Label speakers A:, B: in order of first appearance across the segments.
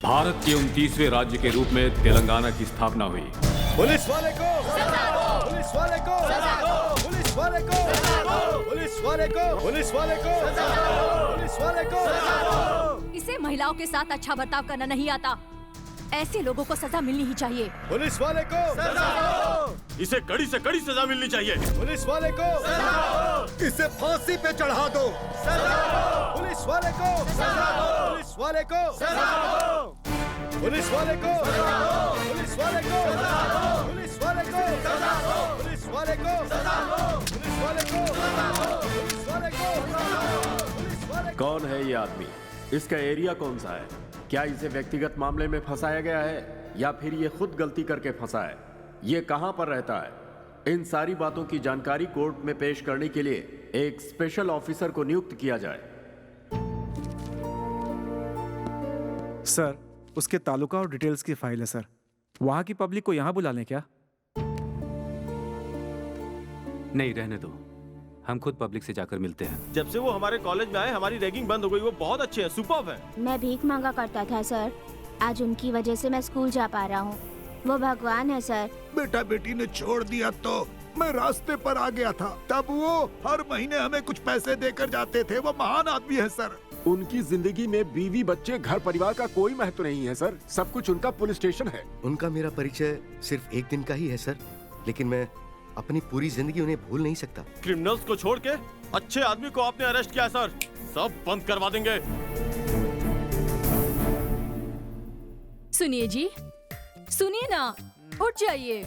A: भारत के 29वें राज्य के रूप में तेलंगाना की स्थापना हुई।
B: पुलिस वाले को पुलिस वाले को पुलिस वाले को पुलिस वाले को पुलिस वाले को पुलिस वाले को।
C: इसे महिलाओं के साथ अच्छा बर्ताव करना नहीं आता। ऐसे लोगों को सजा मिलनी ही चाहिए।
B: पुलिस वाले को
D: इसे कड़ी से कड़ी सजा मिलनी चाहिए।
B: पुलिस वाले को इसे फांसी पे चढ़ा दो। पुलिस वाले को पुलिस वाले को पुलिस वाले को पुलिस वाले को पुलिस वाले को पुलिस वाले को पुलिस वाले को पुलिस वाले को।
E: कौन है ये आदमी? इसका एरिया कौन सा है? क्या इसे व्यक्तिगत मामले में फंसाया गया है या फिर ये खुद गलती करके फंसा है? ये कहां पर रहता है? इन सारी बातों की जानकारी कोर्ट में पेश करने के लिए एक स्पेशल ऑफिसर को नियुक्त किया जाए।
F: सर, उसके तालुका और डिटेल्स की फाइल है सर। वहां की पब्लिक को यहां बुला लें क्या?
A: नहीं, रहने दो, हम खुद पब्लिक से जाकर मिलते हैं।
D: जब से वो हमारे कॉलेज में आए हमारी रैगिंग बंद हो गई। वो बहुत अच्छे हैं, सुपर्ब है।
G: मैं भीख मांगा करता था सर, आज उनकी वजह से मैं स्कूल जा पा रहा हूँ। वो भगवान है सर।
B: बेटा बेटी ने छोड़ दिया तो मैं रास्ते पर आ गया था, तब वो हर महीने हमें कुछ पैसे देकर जाते थे। वो महान आदमी है सर।
E: उनकी जिंदगी में बीवी बच्चे घर परिवार का कोई महत्व नहीं है सर। सब कुछ उनका पुलिस स्टेशन है।
H: उनका मेरा परिचय सिर्फ एक दिन का ही है सर, लेकिन मैं अपनी पूरी जिंदगी उन्हें भूल नहीं सकता।
D: क्रिमिनल्स को छोड़ के अच्छे आदमी को आपने अरेस्ट किया सर। सब बंद करवा देंगे।
C: सुनिए जी, सुनिए ना, उठ जाइए।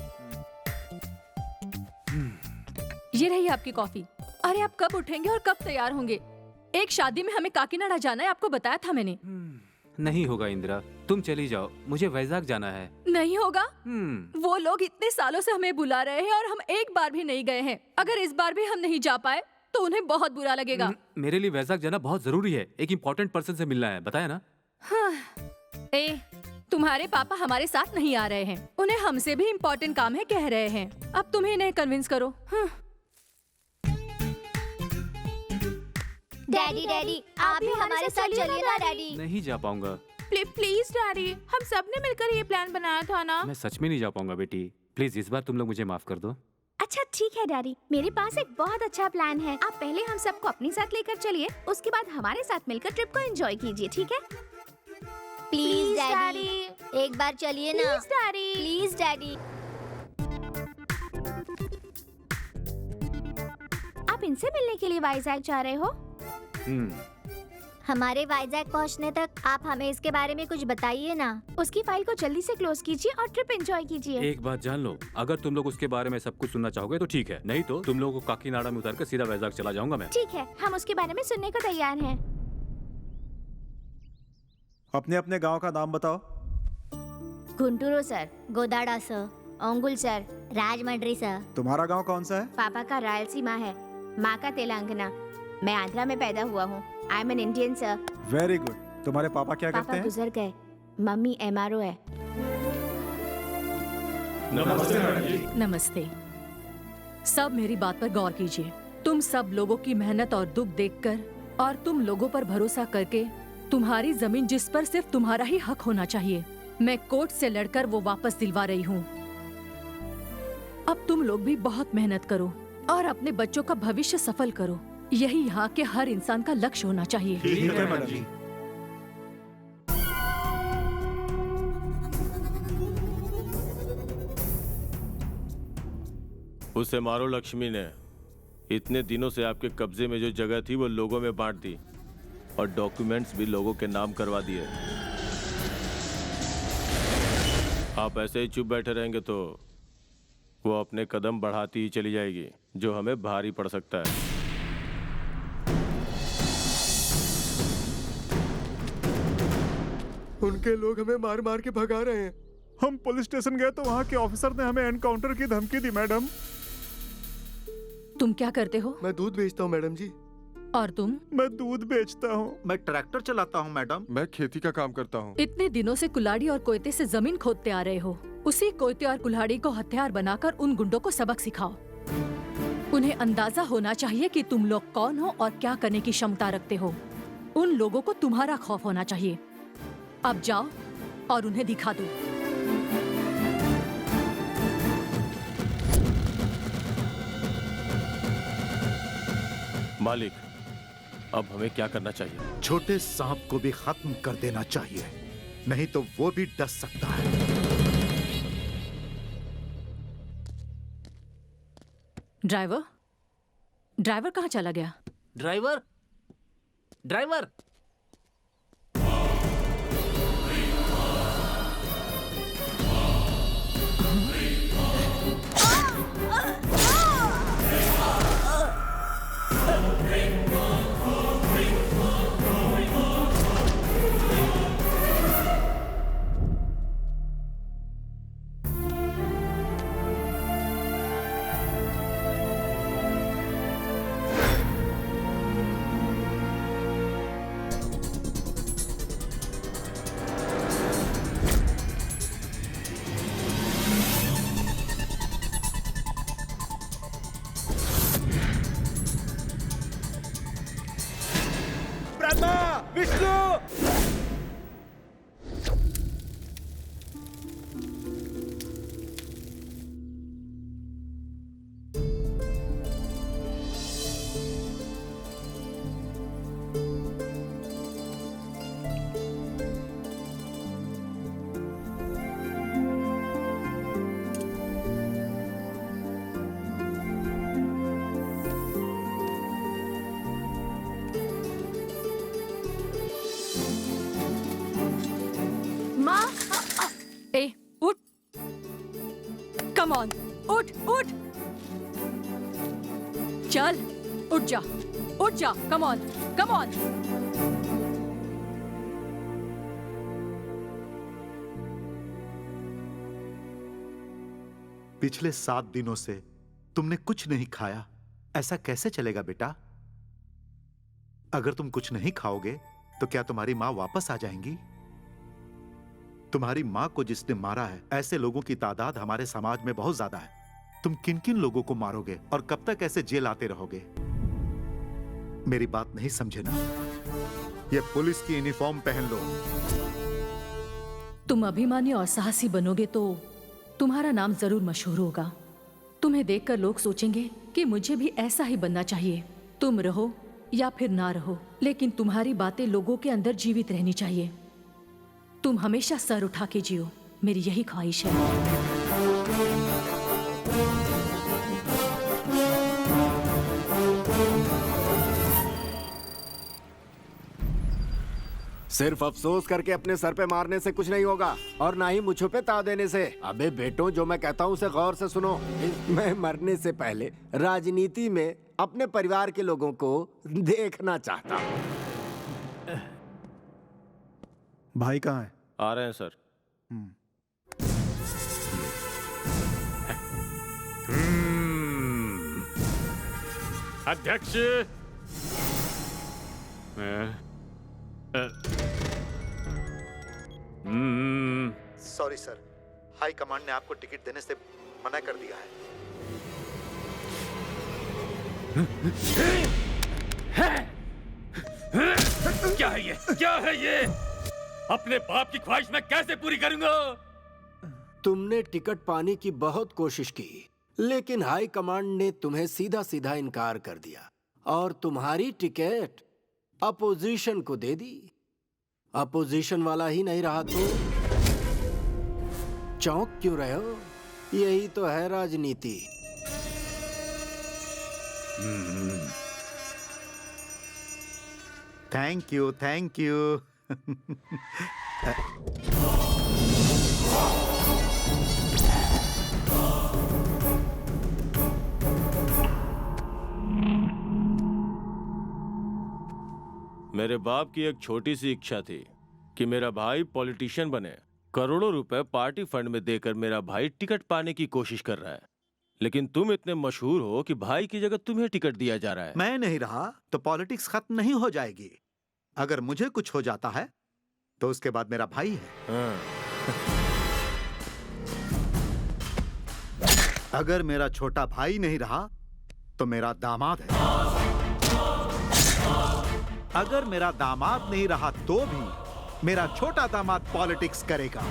C: ये रही आपकी कॉफी। अरे आप कब उठेंगे और कब तैयार होंगे? एक शादी में हमें काकीनाडा जाना है, आपको बताया था मैंने।
A: नहीं होगा इंदिरा, तुम चली जाओ, मुझे वैजाग जाना है।
C: नहीं होगा? वो लोग इतने सालों से हमें बुला रहे हैं और हम एक बार भी नहीं गए हैं। अगर इस बार भी हम नहीं जा पाए तो उन्हें बहुत बुरा लगेगा।
A: मेरे लिए वैजाग जाना बहुत जरूरी है। एक इम्पोर्टेंट पर्सन से मिलना है, बताया ना।
C: हाँ। तुम्हारे पापा हमारे साथ नहीं आ रहे हैं। उन्हें हमसे भी इम्पोर्टेंट काम है कह रहे हैं। अब तुम्हें इन्हें कन्विंस करो। हाँ।
G: डैडी डैडी, आप भी हमारे साथ चलिए ना डैडी।
A: नहीं जा पाऊंगा।
I: प्लीज डैडी, हम सब ने मिलकर ये प्लान बनाया था ना।
A: मैं सच में नहीं जा पाऊंगा बेटी, प्लीज इस बार तुम लोग मुझे माफ कर दो।
G: अच्छा ठीक है डैडी, मेरे पास एक बहुत अच्छा प्लान है। आप पहले हम सबको अपने साथ लेकर चलिए, उसके बाद हमारे साथ मिलकर ट्रिप को एंजॉय कीजिए, ठीक है? प्लीज डैडी, एक बार चलिए ना। Please daddy. आप इनसे मिलने के लिए वाइजैक जा रहे हो?
J: हमारे वाइजैक पहुंचने तक आप हमें इसके बारे में कुछ बताइए ना।
G: उसकी फाइल को जल्दी से क्लोज कीजिए और ट्रिप एंजॉय कीजिए।
A: एक बात जान लो, अगर तुम लोग उसके बारे में सब कुछ सुनना चाहोगे तो ठीक है, नहीं तो तुम लोगों को काकीनाडा में उतार कर सीधा वैजाग चला जाऊंगा मैं।
G: ठीक है, हम उसके बारे में सुनने को तैयार हैं।
F: अपने अपने गांव का नाम बताओ।
G: गुंटूरो सर।
J: गोदाड़ा sir.
G: Ongole sir.
J: Rajahmundry sir.
F: तुम्हारा गांव कौन सा है?
G: पापा का रायलसीमा है, माँ का तेलंगाना। मैं आंध्रा में पैदा हुआ हूँ। I am an Indian sir.
F: Very good. तुम्हारे पापा क्या करते
G: पापा
F: हैं?
G: गुजर गए, मम्मी MRO है।
D: नमस्ते मैडम जी।
C: नमस्ते। सब मेरी बात पर गौर कीजिए। तुम सब लोगों की मेहनत और दुख देखकर और तुम लोगों पर भरोसा करके तुम्हारी जमीन जिस पर सिर्फ तुम्हारा ही हक होना चाहिए, मैं कोर्ट से लड़कर वो वापस दिलवा रही हूँ। अब तुम लोग भी बहुत मेहनत करो और अपने बच्चों का भविष्य सफल करो। यही यहाँ के हर इंसान का लक्ष्य होना चाहिए।
F: ठीक है मैडम जी।
D: उसे मारो लक्ष्मी ने। इतने दिनों से आपके कब्जे में जो जगह थी वो लोगों में बांट दी और डॉक्यूमेंट्स भी लोगों के नाम करवा दिए। आप ऐसे ही चुप बैठे रहेंगे तो वो अपने कदम बढ़ाती ही चली जाएगी, जो हमें भारी पड़ सकता है।
B: उनके लोग हमें मार मार के भगा रहे हैं।
F: हम पुलिस स्टेशन गए तो वहाँ के ऑफिसर ने हमें एनकाउंटर की धमकी दी मैडम।
C: तुम क्या करते हो?
B: मैं दूध बेचता हूँ मैडम जी।
C: और तुम?
F: मैं दूध बेचता हूँ।
K: मैं ट्रैक्टर चलाता हूँ मैडम।
B: मैं खेती का काम करता हूँ।
C: इतने दिनों से कुल्हाड़ी और कोयते से जमीन खोदते आ रहे हो। उसी कोयते और कुल्हाड़ी को हथियार बनाकर उन गुंडों को सबक सिखाओ। उन्हें अंदाजा होना चाहिए कि तुम लोग कौन हो और क्या करने की क्षमता रखते हो। उन लोगों को तुम्हारा खौफ होना चाहिए। अब जाओ और उन्हें दिखा दो।
D: मालिक, अब हमें क्या करना चाहिए?
B: छोटे सांप को भी खत्म कर देना चाहिए, नहीं तो वो भी डस सकता है।
C: ड्राइवर, ड्राइवर कहाँ चला गया?
K: Driver, driver.
B: विष्णु!
C: ए, उठ! कम ऑन, उठ, उठ! चल, उठ जा, कम ऑन, कम ऑन!
B: पिछले 7 दिनों से तुमने कुछ नहीं खाया, ऐसा कैसे चलेगा बेटा? अगर तुम कुछ नहीं खाओगे तो क्या तुम्हारी मां वापस आ जाएंगी? तुम्हारी मां को जिसने मारा है, ऐसे लोगों की तादाद हमारे समाज में बहुत ज्यादा है। तुम किन किन लोगों को मारोगे और कब तक ऐसे जेल आते रहोगे? मेरी बात नहीं समझे ना? ये पुलिस की यूनिफॉर्म पहन लो।
C: तुम अभिमानी और साहसी बनोगे तो तुम्हारा नाम जरूर मशहूर होगा। तुम्हें देखकर लोग सोचेंगे कि मुझे भी ऐसा ही बनना चाहिए। तुम रहो या फिर ना रहो, लेकिन तुम्हारी बातें लोगों के अंदर जीवित रहनी चाहिए। तुम हमेशा सर उठा के जियो, मेरी यही ख्वाहिश है।
E: सिर्फ अफसोस करके अपने सर पे मारने से कुछ नहीं होगा, और ना ही मुझों पे ताव देने से। अबे बेटो, जो मैं कहता हूँ उसे गौर से सुनो। मैं मरने से पहले राजनीति में अपने परिवार के लोगों को देखना चाहता हूँ।
F: भाई कहाँ है?
D: आ रहे हैं सर।
A: अध्यक्ष,
B: सॉरी सर, हाई कमांड ने आपको टिकट देने से मना कर दिया है।
A: क्या है ये? क्या है ये? अपने बाप की ख्वाहिश मैं कैसे पूरी करूंगा?
E: तुमने टिकट पाने की बहुत कोशिश की, लेकिन हाई कमांड ने तुम्हें सीधा सीधा इनकार कर दिया और तुम्हारी टिकट अपोजिशन को दे दी। अपोजिशन वाला ही नहीं रहा तो चौंक क्यों रहे हो? यही तो है राजनीति।
B: Thank you, thank you.
D: मेरे बाप की एक छोटी सी इच्छा थी कि मेरा भाई पॉलिटिशियन बने। करोड़ों रुपए पार्टी फंड में देकर मेरा भाई टिकट पाने की कोशिश कर रहा है, लेकिन तुम इतने मशहूर हो कि भाई की जगह तुम्हें टिकट दिया जा रहा है।
B: मैं नहीं रहा तो पॉलिटिक्स खत्म नहीं हो जाएगी। अगर मुझे कुछ हो जाता है तो उसके बाद मेरा भाई है।
D: हाँ।
B: अगर मेरा छोटा भाई नहीं रहा तो मेरा दामाद है। अगर मेरा दामाद नहीं रहा तो भी मेरा छोटा दामाद पॉलिटिक्स करेगा।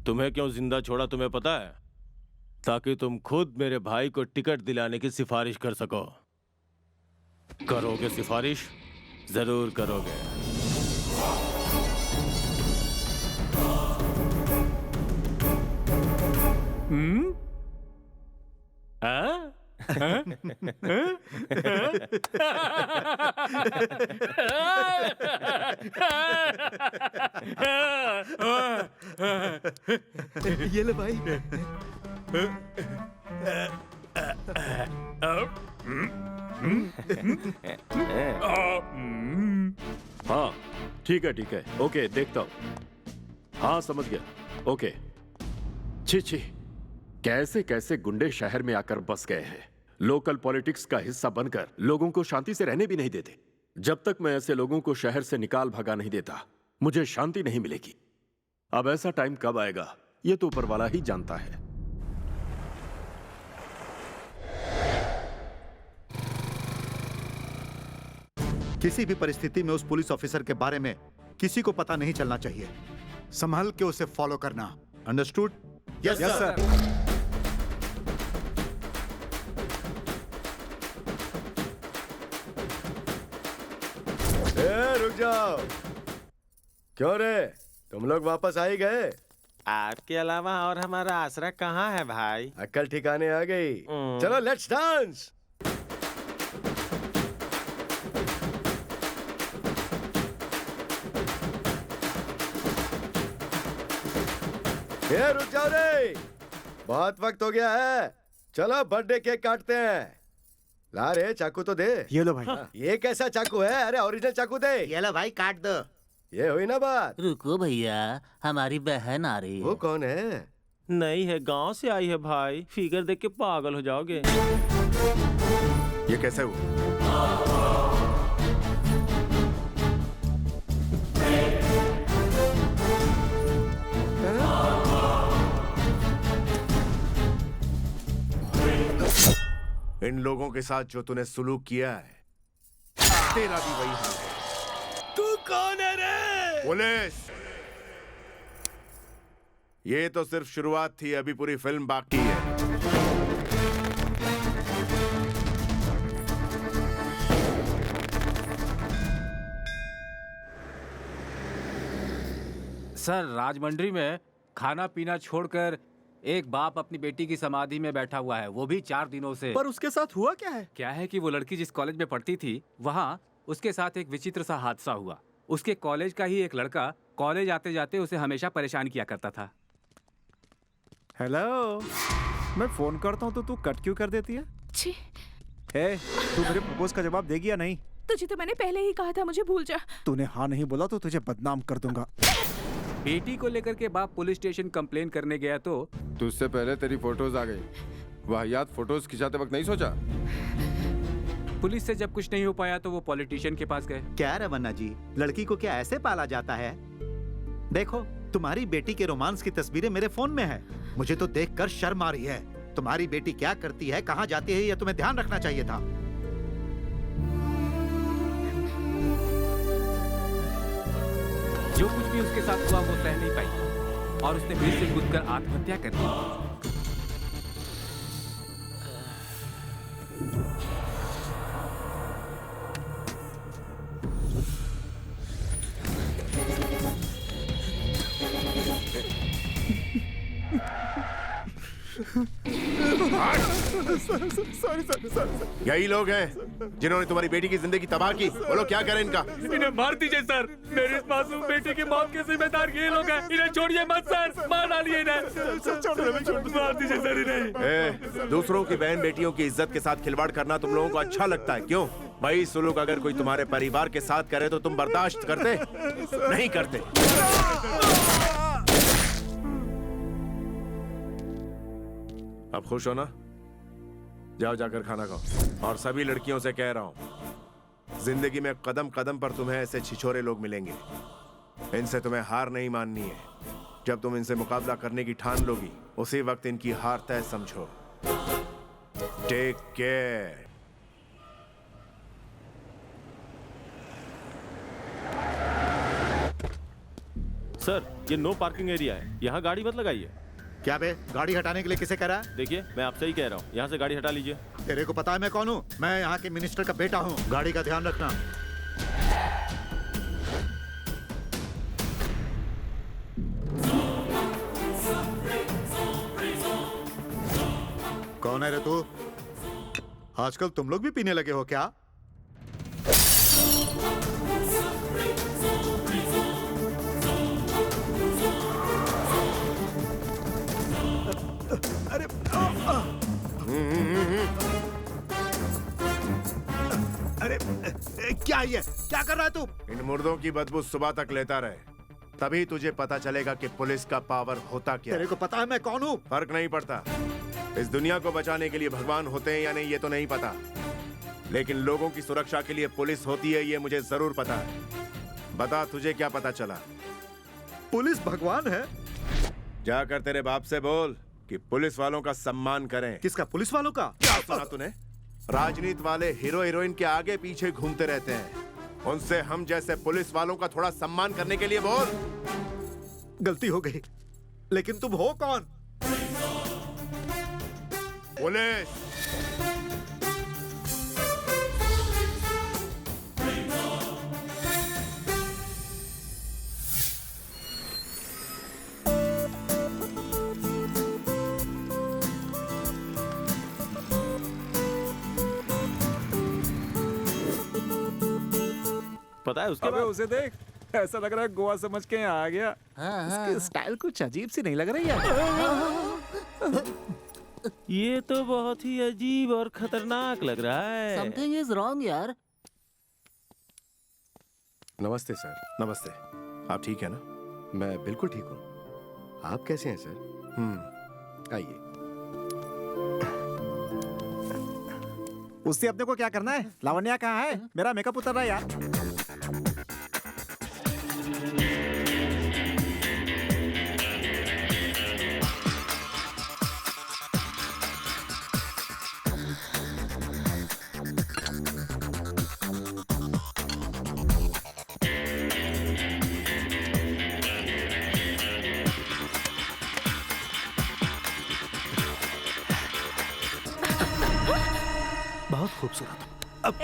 D: तुम्हें क्यों जिंदा छोड़ा तुम्हें पता है? ताकि तुम खुद मेरे भाई को टिकट दिलाने की सिफारिश कर सको। करोगे सिफारिश? जरूर करोगे।
B: ये ले भाई।
E: हाँ ठीक है ओके देखता हूँ। हाँ समझ गया ओके। छी छी, कैसे कैसे गुंडे शहर में आकर बस गए हैं। लोकल पॉलिटिक्स का हिस्सा बनकर लोगों को शांति से रहने भी नहीं देते। जब तक मैं ऐसे लोगों को शहर से निकाल भगा नहीं देता मुझे शांति नहीं मिलेगी। अब ऐसा टाइम कब आएगा ये तो ऊपर वाला ही जानता है।
B: किसी भी परिस्थिति में उस पुलिस ऑफिसर के बारे में किसी को पता नहीं चलना चाहिए। संभल के उसे फॉलो करना। अंडरस्टूड?
F: Yes sir.
H: रुक जाओ। क्यों रे, तुम लोग वापस आ ही गए?
L: आपके अलावा और हमारा आसरा कहाँ है भाई?
H: अक्ल ठिकाने आ गई। चलो लेट्स डांस। रुक जाओ रे, बहुत वक्त हो गया है। चलो बर्थडे केक काटते हैं। ला रे चाकू तो दे।
F: ये लो भाई।
H: ये कैसा चाकू है? अरे ओरिजिनल चाकू दे।
L: ये लो भाई काट दो।
H: ये हुई ना बात।
K: रुको भैया, हमारी बहन आ रही है।
H: वो कौन है?
L: नहीं है, गांव से आई है भाई। फिगर देख के पागल हो जाओगे।
H: ये कैसे हुआ?
M: इन लोगों के साथ जो तूने सुलूक किया है तेरा भी वही हाल है।
H: तू कौन है रे?
M: पुलिस। ये तो सिर्फ शुरुआत थी, अभी पूरी फिल्म बाकी है।
A: सर, राजमंड्री में खाना पीना छोड़कर एक बाप अपनी बेटी की समाधि में बैठा हुआ है, वो भी 4 दिनों से।
F: पर उसके साथ हुआ क्या है?
A: क्या है कि वो लड़की जिस कॉलेज में पढ़ती थी वहाँ उसके साथ एक विचित्र सा हादसा हुआ। उसके कॉलेज का ही एक लड़का कॉलेज आते जाते उसे हमेशा परेशान किया करता था।
F: हेलो, मैं फोन करता हूँ तो तू कट क्यों कर देती है?
I: छी।
F: हे, तू मेरे प्रपोज का जवाब देगी या नहीं?
I: तुझे तो मैंने पहले ही कहा था मुझे भूल जा।
F: तूने हाँ नहीं बोला तो तुझे बदनाम कर दूंगा।
A: बेटी को लेकर के बाप पुलिस स्टेशन कंप्लेन करने गया तो
N: तुझसे पहले तेरी फोटोज आ गई। वाहियात फोटोज खिंचाते वक्त नहीं सोचा?
A: पुलिस से जब कुछ नहीं हो पाया तो वो पॉलिटिशियन के पास गए।
B: क्या रवन्ना जी, लड़की को क्या ऐसे पाला जाता है? देखो, तुम्हारी बेटी के रोमांस की तस्वीरें मेरे फोन में है। मुझे तो देखकर शर्म आ रही है। तुम्हारी बेटी क्या करती है, कहाँ जाती है, यह तुम्हें ध्यान रखना चाहिए था।
A: जो कुछ भी उसके साथ हुआ वो सह नहीं पाई और उसने ब्रिज से कूदकर आत्महत्या कर दी।
M: यही लोग हैं जिन्होंने तुम्हारी बेटी की जिंदगी तबाह की। बोलो क्या करें इनका?
A: इन्हें मार दीजिए सर। मेरी इस मासूम बेटी की मौत के जिम्मेदार ये लोग हैं। इन्हें छोड़िए मत सर, मार डालिए इन्हें। मार दीजिए सर इन्हें।
M: दूसरों की बहन बेटियों की इज्जत के साथ खिलवाड़ करना तुम लोगों को अच्छा लगता है, क्यों? भाई सुलूक अगर कोई तुम्हारे परिवार के साथ करे तो तुम बर्दाश्त करते? नहीं करते। अब खुश हो ना? जाओ जाकर खाना खाओ। और सभी लड़कियों से कह रहा हूं, जिंदगी में कदम कदम पर तुम्हें ऐसे छिछोरे लोग मिलेंगे। इनसे तुम्हें हार नहीं माननी है। जब तुम इनसे मुकाबला करने की ठान लोगी उसी वक्त इनकी हार तय समझो। Take care.
D: सर, ये नो पार्किंग एरिया है, यहाँ गाड़ी मत लगाइए।
B: क्या बे, गाड़ी हटाने के लिए किसे कह रहा है?
D: देखिए, मैं आपसे ही कह रहा हूँ, यहाँ से गाड़ी हटा लीजिए।
B: तेरे को पता है मैं कौन हूँ? मैं यहाँ के मिनिस्टर का बेटा हूँ। गाड़ी का ध्यान रखना। कौन है रे तू? आजकल तुम लोग भी पीने लगे हो क्या? अरे अरे क्या ये क्या कर रहा है तू?
M: इन मुर्दों की बदबू सुबह तक लेता रहे, तभी तुझे पता चलेगा कि पुलिस का पावर होता क्या।
B: तेरे को पता है मैं कौन हूँ?
M: फर्क नहीं पड़ता। इस दुनिया को बचाने के लिए भगवान होते हैं या नहीं ये तो नहीं पता, लेकिन लोगों की सुरक्षा के लिए पुलिस होती है ये मुझे जरूर पता है। बता, तुझे क्या पता चला?
B: पुलिस भगवान है?
M: जाकर तेरे बाप से बोल कि पुलिस वालों का सम्मान करें।
B: किसका? पुलिस वालों का?
M: क्या सुना तूने? राजनीति वाले हीरो हीरोइन के आगे पीछे घूमते रहते हैं, उनसे हम जैसे पुलिस वालों का थोड़ा सम्मान करने के लिए बोल।
B: गलती हो गई, लेकिन तुम हो कौन?
M: पुलिस।
D: पता है उसके
F: अबे
D: बाद
F: उसे देख, ऐसा लग रहा है गोवा समझ के यहाँ आ गया। उसकी स्टाइल कुछ अजीब सी नहीं लग रही है?
L: ये तो बहुत ही अजीब और खतरनाक लग रहा है।
K: समथिंग इज रॉन्ग यार।
H: नमस्ते सर।
M: नमस्ते। आप ठीक है ना?
H: मैं बिल्कुल ठीक हूँ। आप कैसे हैं सर? आइए।
F: उससे अपने को क्या करना है? लावण्या कहाँ है? मेरा मेकअप उतर रहा है यार।
B: बहुत खूबसूरत। अब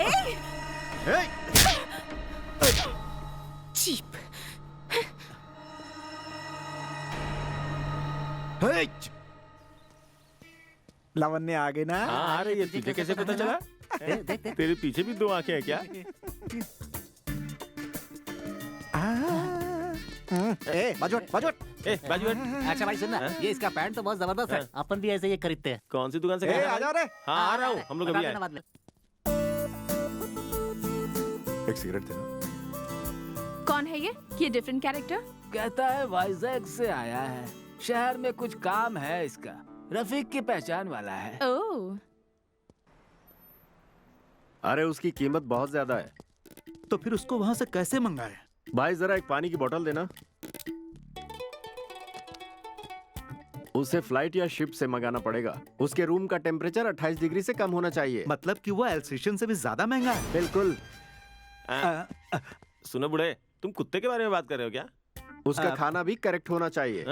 I: चीप।
F: लावण्य आ गई ना?
D: हाँ आ रही है। तुझे कैसे पता चला? तेरे पीछे भी दो आंखें हैं क्या?
F: बाजू बाजू।
D: बाजू।
K: अच्छा भाई सुनना, ये इसका पैंट तो बहुत जबरदस्त है। अपन भी ऐसे ये खरीदते हैं।
D: कौन सी दुकान से?
F: आ जाओ रे।
D: हाँ आ रहा हूँ, हम लोग अभी आए।
M: एक सिगरेट देना।
I: कौन है ये डिफरेंट कैरेक्टर?
O: कहता है वाइजैक से आया है, शहर में कुछ काम है इसका, रफीक की पहचान वाला है।
I: ओह।
E: अरे उसकी कीमत बहुत ज्यादा है।
B: तो फिर उसको वहां से कैसे मंगाए?
E: भाई जरा एक पानी की बोतल देना। उसे फ्लाइट या शिप से मंगाना पड़ेगा। उसके रूम का टेम्परेचर 28 डिग्री से कम होना चाहिए।
B: मतलब कि वो एल्सेशियन से भी ज्यादा महंगा है?
E: बिल्कुल।
D: सुनो बुढ़े, तुम कुत्ते के बारे में बात कर रहे हो क्या?
E: उसका खाना भी करेक्ट होना चाहिए।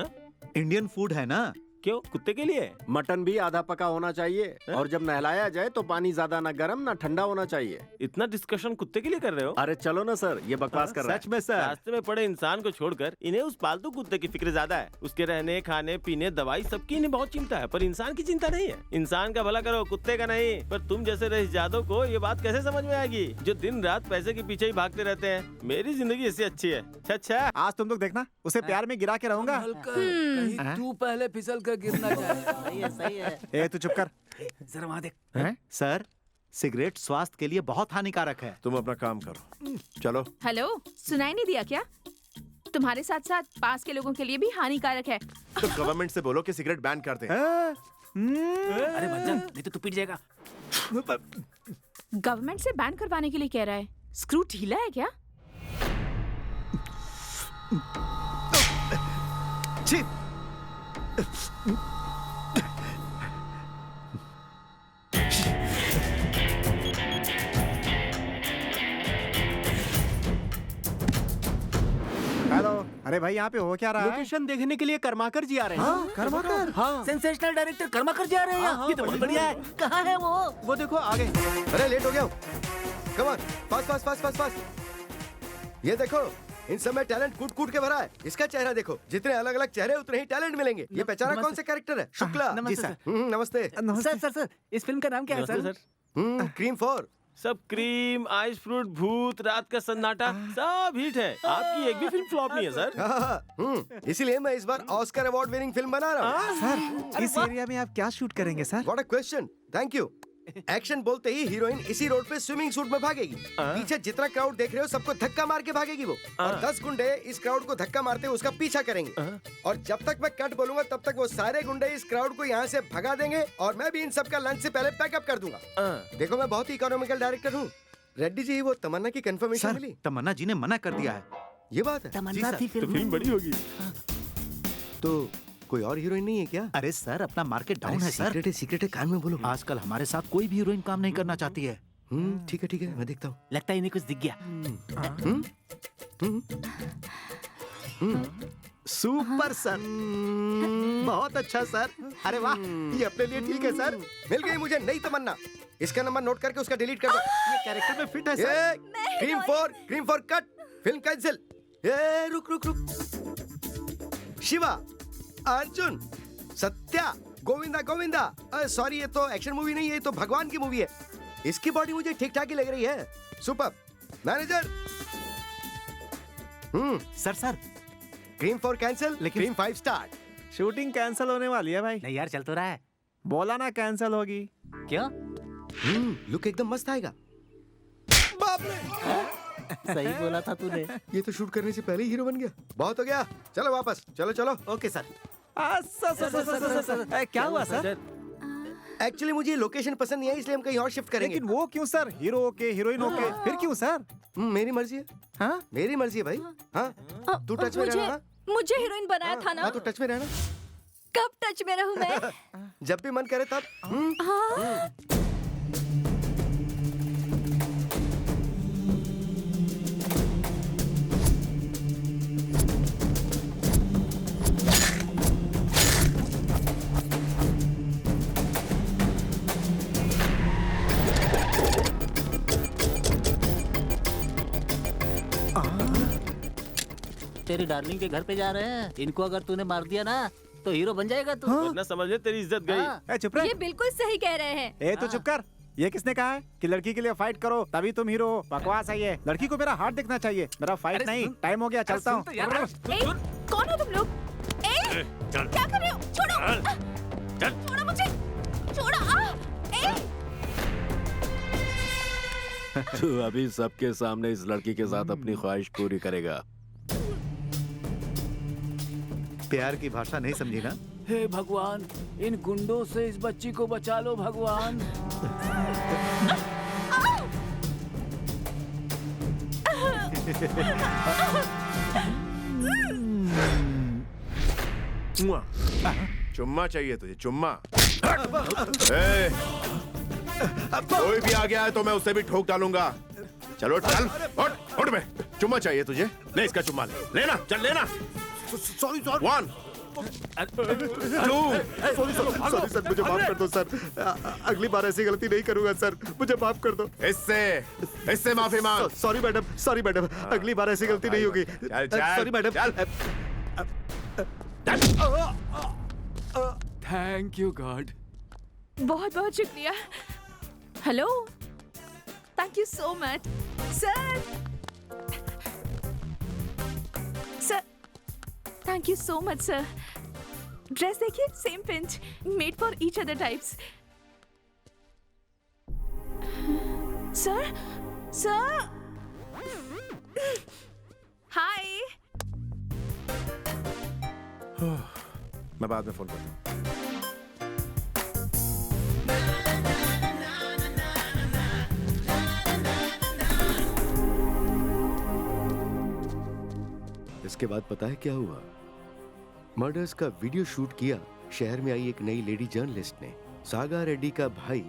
B: इंडियन फूड है ना?
D: क्यों? कुत्ते के लिए?
E: मटन भी आधा पका होना चाहिए। और जब नहलाया जाए तो पानी ज्यादा ना गर्म ना ठंडा होना चाहिए।
D: इतना डिस्कशन कुत्ते के लिए कर रहे हो?
E: अरे चलो ना सर, ये बकवास कर रहा है।
B: सच में सर?
D: रास्ते में पड़े इंसान को छोड़कर इन्हें उस पालतू कुत्ते की फिक्र ज्यादा है। उसके रहने, खाने, पीने, दवाई सबकी इन्हें बहुत चिंता है, पर इंसान की चिंता नहीं है। इंसान का भला करो, कुत्ते का नहीं। पर तुम जैसे रईस जादव को ये बात कैसे समझ में आएगी, जो दिन रात पैसे के पीछे ही भागते रहते हैं? मेरी जिंदगी इससे अच्छी है। अच्छा
F: आज तुम लोग देखना, उसे प्यार में गिरा के रहूंगा।
O: कहीं तू पहले फिसल कर गिरना चाहे।
K: सही है, सही है।
F: ए तू चुप कर।
O: जरा वहाँ देख।
B: सर, सिगरेट स्वास्थ्य के लिए बहुत हानिकारक है।
M: तुम अपना काम करो, चलो।
I: हेलो, सुनाई नहीं दिया क्या? तुम्हारे साथ साथ पास के लोगों के लिए भी हानिकारक है।
M: तो गवर्नमेंट से बोलो कि सिगरेट बैन कर दे।
O: अरे बच्चा, नहीं तो तू पिट जाएगा।
I: गवर्नमेंट से बैन करवाने के लिए कह रहा है। स्क्रू ढीला है क्या?
F: अरे भाई यहाँ पे हो क्या रहा है?
K: लोकेशन देखने के लिए कर्माकर जी आ रहे हैं।
F: हाँ, कर्माकर?
K: हाँ, सेंसेशनल डायरेक्टर कर्माकर जी आ रहे हैं। ये तो बहुत बढ़िया है। कहाँ है वो देखो आगे।
H: अरे लेट हो गया हूँ। Come on, fast fast fast fast fast. ये देखो, इन सब में टैलेंट कूट कूट के भरा है। इसका चेहरा देखो, जितने अलग अलग चेहरे उतने ही टैलेंट मिलेंगे। ये पहचाना कौन से कैरेक्टर है? शुक्ला।
K: नमस्ते सर।
H: नमस्ते।
K: सर इस फिल्म का नाम क्या है सर?
H: क्रीम 4।
L: सब क्रीम, आइस फ्रूट, भूत, रात का सन्नाटा सब हिट है। आपकी एक भी फिल्म फ्लॉप नहीं है सर।
H: इसीलिए मैं इस बार ऑस्कर अवार्ड विनिंग फिल्म बना रहा हूँ।
F: सर, इस एरिया में आप क्या शूट करेंगे sir?
H: What a question, thank you. Action बोलते ही हीरोइन इसी रोड पे स्विमिंग सूट में भागेगी। पीछे जितना क्राउड देख रहे हो सबको धक्का मार के भागेगी वो। और 10 गुंडे इस क्राउड को धक्का मारते हुए उसका पीछा करेंगे। और जब तक मैं कट बोलूंगा तब तक वो सारे गुंडे इस क्राउड को यहाँ से भगा देंगे और मैं भी इन सबका लंच से पहले पैकअप कर दूंगा। देखो मैं बहुत ही इकोनॉमिकल डायरेक्टर हूँ। रेड्डी जी, वो तमन्ना की कंफर्मेशन मिली?
B: तमन्ना जी ने मना कर दिया है।
H: ये बात है?
K: तमन्ना थी
L: फिल्म बड़ी होगी।
H: तो कोई और हीरोइन नहीं है क्या?
B: अरे सर, अपना मार्केट डाउन है सर।
H: सीक्रेट है, कान में बोलो।
B: आजकल हमारे साथ कोई भी हीरोइन काम नहीं करना चाहती है।
H: ठीक है, मैं देखता हूँ।
K: लगता है इन्हें कुछ दिख गया।
B: सुपर सर, बहुत अच्छा सर। अरे वाह, ये अपने लिए ठीक है सर।
H: मिल गई मुझे नई तमन्ना। इसका नंबर नोट करके उसका डिलीट कर दो।
B: ये कैरेक्टर में फिट है sir.
H: Cream 4 cut, film cancel. रुक। शिवा, अर्जुन, सत्या, गोविंदा। सॉरी, ये तो एक्शन मूवी नहीं है, ये तो भगवान की मूवी है। इसकी बॉडी मुझे ठीक ठाक ही लग रही है। Super. Manager.
B: Sir
H: cream 4 cancel, लेकिन क्रीम 5 स्टार्ट।
F: शूटिंग कैंसिल होने वाली है भाई।
K: नहीं यार, चल तो रहा है।
F: बोला ना कैंसिल होगी।
K: क्या?
H: लुक एकदम मस्त आएगा। बाप रे,
K: सही बोला था तूने।
H: ये तो शूट करने से पहले ही हीरो बन गया। बहुत हो गया, चलो वापस। चलो।
B: Okay sir.
F: सर, क्या हुआ सर?
H: एक्चुअली मुझे लोकेशन पसंद नहीं है, इसलिए हम कहीं और शिफ्ट करेंगे।
F: लेकिन वो क्यों sir? Hero okay, heroine okay, फिर क्यों सर?
H: मेरी मर्जी है।
F: हाँ,
H: मेरी मर्जी है भाई। हाँ, तू टच में रहना।
C: मुझे हीरोइन बनाया था ना।
H: हाँ, तू टच में रहना।
C: कब टच में रहूं मैं?
H: जब भी मन करे तब।
K: तेरी डार्लिंग के घर पे जा रहे हैं। इनको अगर तूने मार दिया ना तो हीरो बन जाएगा तू।
L: वरना समझ ले तेरी इज्जत गई।
F: चुप रह।
C: ये बिल्कुल सही कह रहे हैं।
F: तो चुप कर। ये किसने कहा है कि लड़की के लिए फाइट करो तभी तुम हीरो हो? बकवास है ये। लड़की को मेरा हार्ट देखना चाहिए, मेरा फाइट नहीं। टाइम हो गया, चलता हूँ।
I: कौन हो तुम लोग? क्या कर रहे हो? छोड़ो मुझे।
E: तू अभी सबके सामने इस लड़की के साथ अपनी ख्वाहिश पूरी करेगा।
B: प्यार की भाषा नहीं समझी ना?
O: हे भगवान, इन गुंडों से इस बच्ची को बचा लो भगवान।
M: चुम्मा चाहिए तुझे? चुम्मा? कोई भी आ गया है तो मैं उसे भी ठोक डालूंगा। चलो चल, उठ बे। चुम्मा चाहिए तुझे? ले इसका चुम्मा, लेना, चल लेना।
B: सॉरी
M: 1 2
B: सॉरी सर, मुझे माफ कर दो सर। अगली बार ऐसी गलती नहीं करूंगा सर, मुझे माफ कर दो।
M: इससे माफी मांग।
B: सॉरी मैडम, अगली बार ऐसी गलती नहीं होगी। Sorry madam.
O: Thank you God.
I: बहुत बहुत शुक्रिया। Hello, thank you so much sir. Thank you so much sir. Dress देखिए, same pinch, made for each other types. Sir hi.
M: मैं बाद में फोन करता हूँ।
H: इसके बाद पता है क्या हुआ? मर्डर्स का वीडियो शूट किया शहर में आई एक नई लेडी जर्नलिस्ट ने। सागा रेड्डी का भाई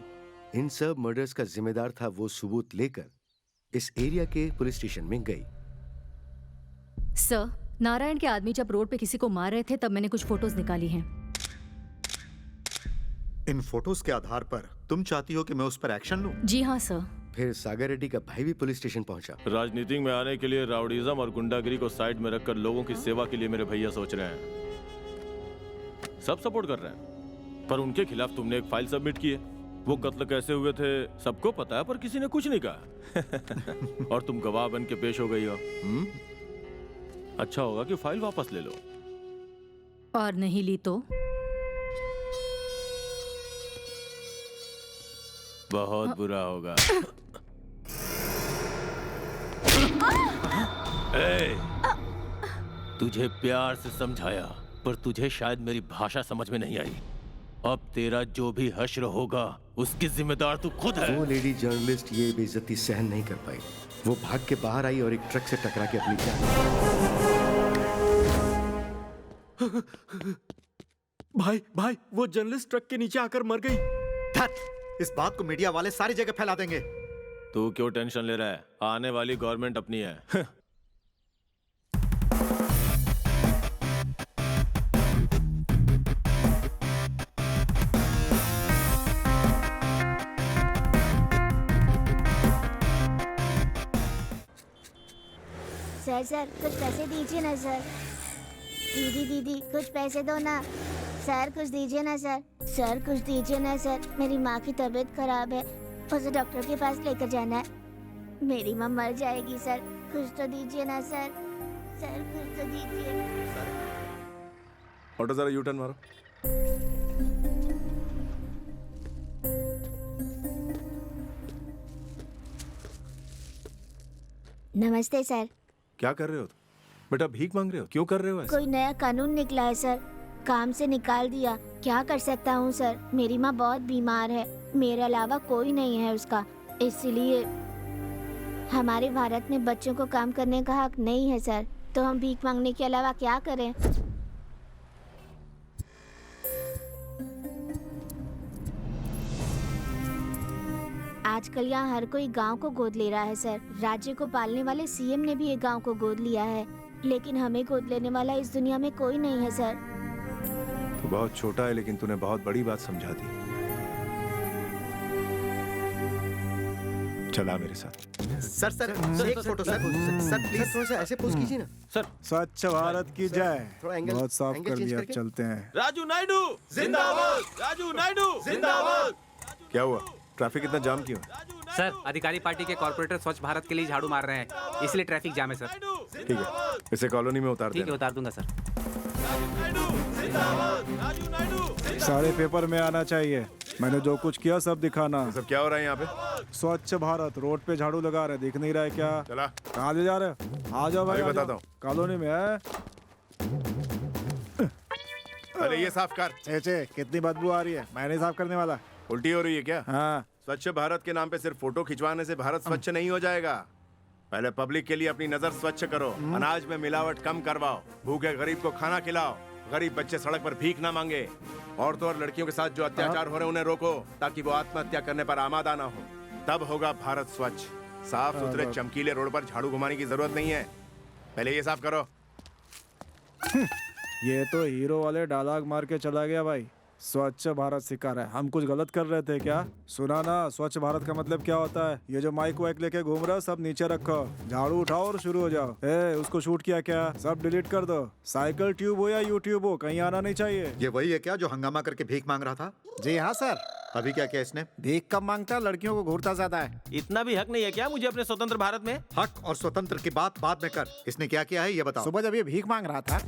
H: इन सब मर्डर्स का जिम्मेदार था। वो सबूत लेकर इस एरिया के पुलिस स्टेशन में गई।
C: सर, नारायण के आदमी जब रोड पे किसी को मार रहे थे तब मैंने कुछ फोटोज निकाली हैं।
B: इन फोटोज के आधार पर तुम चाहती हो कि मैं उस पर एक्शन लूं?
C: जी हाँ सर।
H: फिर सागर रेड्डी का भाई भी पुलिस स्टेशन पहुंचा।
D: राजनीति में आने के लिए राउडीजम और गुंडागिरी को साइड में रखकर लोगों की सेवा के लिए मेरे भैया सोच रहे हैं। सब सपोर्ट कर रहे हैं, पर उनके खिलाफ तुमने एक फाइल सबमिट की है। वो कत्ल कैसे हुए थे सबको पता है, पर किसी ने कुछ नहीं कहा। और तुम गवाह बन के पेश हो गई हो। अच्छा होगा कि फाइल वापस ले लो।
C: और नहीं ली तो?
D: बहुत बुरा होगा। तुझे प्यार से समझाया, पर तुझे शायद मेरी भाषा समझ में नहीं आई। अब तेरा जो भी हश्र होगा उसकी जिम्मेदार तू खुद है।
H: वो लेडी जर्नलिस्ट ये बेइज्जती सहन नहीं कर पाई। वो भाग के बाहर आई और एक ट्रक से टकरा के अपनी जान।
E: भाई वो जर्नलिस्ट ट्रक के नीचे आकर मर गई।
B: इस बात को मीडिया वाले सारी जगह फैला देंगे।
D: तू क्यों टेंशन ले रहा है? आने वाली गवर्नमेंट अपनी है।
J: सर कुछ पैसे दीजिए ना सर। दीदी कुछ पैसे दो ना सर, कुछ दीजिए ना सर। सर कुछ दीजिए ना सर, मेरी माँ की तबीयत खराब है, उसे डॉक्टर के पास लेकर जाना है। मेरी माँ मर जाएगी सर, कुछ तो दीजिए ना सर। सर कुछ तो दीजिए।
M: ऑटो जरा यू टर्न मारो।
J: नमस्ते सर।
M: क्या कर रहे हो तुम? बेटा भीख मांग रहे हो? क्यों कर रहे हो ऐसा?
J: कोई नया कानून निकला है सर, काम से निकाल दिया। क्या कर सकता हूँ सर, मेरी माँ बहुत बीमार है, मेरे अलावा कोई नहीं है उसका, इसलिए हमारे भारत में बच्चों को काम करने का हक नहीं है सर। तो हम भीख मांगने के अलावा क्या करें? आजकल यहाँ हर कोई गांव को गोद ले रहा है सर। राज्य को पालने वाले सीएम ने भी एक गांव को गोद लिया है, लेकिन हमें गोद लेने वाला इस दुनिया में कोई नहीं है सर।
M: तू बहुत छोटा है, लेकिन तूने बहुत बड़ी बात समझा दी। चला मेरे साथ।
B: सर एक फोटो सर प्लीज
H: थोड़ा सा ऐसे पोज कीजिए ना
D: सर।
F: स्वच्छ भारत की जय।
H: थोड़ा एंगल
F: बहुत साफ
H: एंगल
F: कर
H: चेंज
F: दिया,
H: करके।
F: चलते हैं।
D: राजू नायडू जिंदाबाद। राजू नायडू जिंदाबाद।
M: क्या हुआ? ट्रैफिक इतना जाम क्यों?
P: सर अधिकारी पार्टी के कॉर्पोरेटर स्वच्छ भारत के लिए झाड़ू मार रहे हैं, इसलिए ट्रैफिक जाम है सर।
M: ठीक है, इसे कॉलोनी में उतार
P: ठीक है,
M: देना।
P: उतार दूंगा सर।
F: सारे पेपर में आना चाहिए। मैंने जो कुछ किया सब दिखाना।
M: सब क्या हो रहा है यहाँ पे?
F: स्वच्छ भारत रोड पे झाड़ू लगा रहे, दिख नहीं रहा है क्या?
M: चला।
F: कहाँ ले जा रहे हो? आ जाओ भाई,
M: अभी
F: आ
M: बताता
F: जाओ।
M: हूँ।
F: कॉलोनी में है।
M: अरे ये साफ कर।
F: चे कितनी बदबू आ रही है, मैं नहीं साफ करने वाला।
M: उल्टी हो रही है क्या?
F: हाँ।
M: स्वच्छ भारत के नाम पे सिर्फ फोटो खिंचवाने से भारत स्वच्छ नहीं हो जाएगा। पहले पब्लिक के लिए अपनी नजर स्वच्छ करो, अनाज में मिलावट कम करवाओ, भूखे गरीब को खाना खिलाओ, गरीब बच्चे सड़क पर भीख ना मांगे, औरतों और लड़कियों के साथ जो अत्याचार हो रहे हैं उन्हें रोको, ताकि वो आत्महत्या करने पर आमादा ना हो। तब होगा भारत स्वच्छ। साफ सुथरे चमकीले रोड पर झाड़ू घुमाने की जरूरत नहीं है, पहले ये साफ करो।
F: ये तो हीरो वाले डायलॉग मार के चला गया भाई। स्वच्छ भारत सिखा रहा है, हम कुछ गलत कर रहे थे क्या? सुना ना, स्वच्छ भारत का मतलब क्या होता है? ये जो माइक वाइक लेके घूम रहा है सब नीचे रखो, झाड़ू उठाओ और शुरू हो जाओ। उसको शूट किया क्या? सब डिलीट कर दो। साइकिल ट्यूब हो या यूट्यूब हो, कहीं आना नहीं चाहिए।
B: ये वही है क्या जो हंगामा करके भीख मांग रहा था?
F: जी हाँ सर।
B: अभी क्या किया इसने?
F: भीख कम मांगता है, लड़कियों को घूरता ज्यादा है।
L: इतना भी हक नहीं है क्या मुझे अपने स्वतंत्र भारत में?
B: हक और स्वतंत्र की बात बाद में कर, इसने क्या किया है ये बताओ।
F: सुबह जब ये भीख मांग रहा था,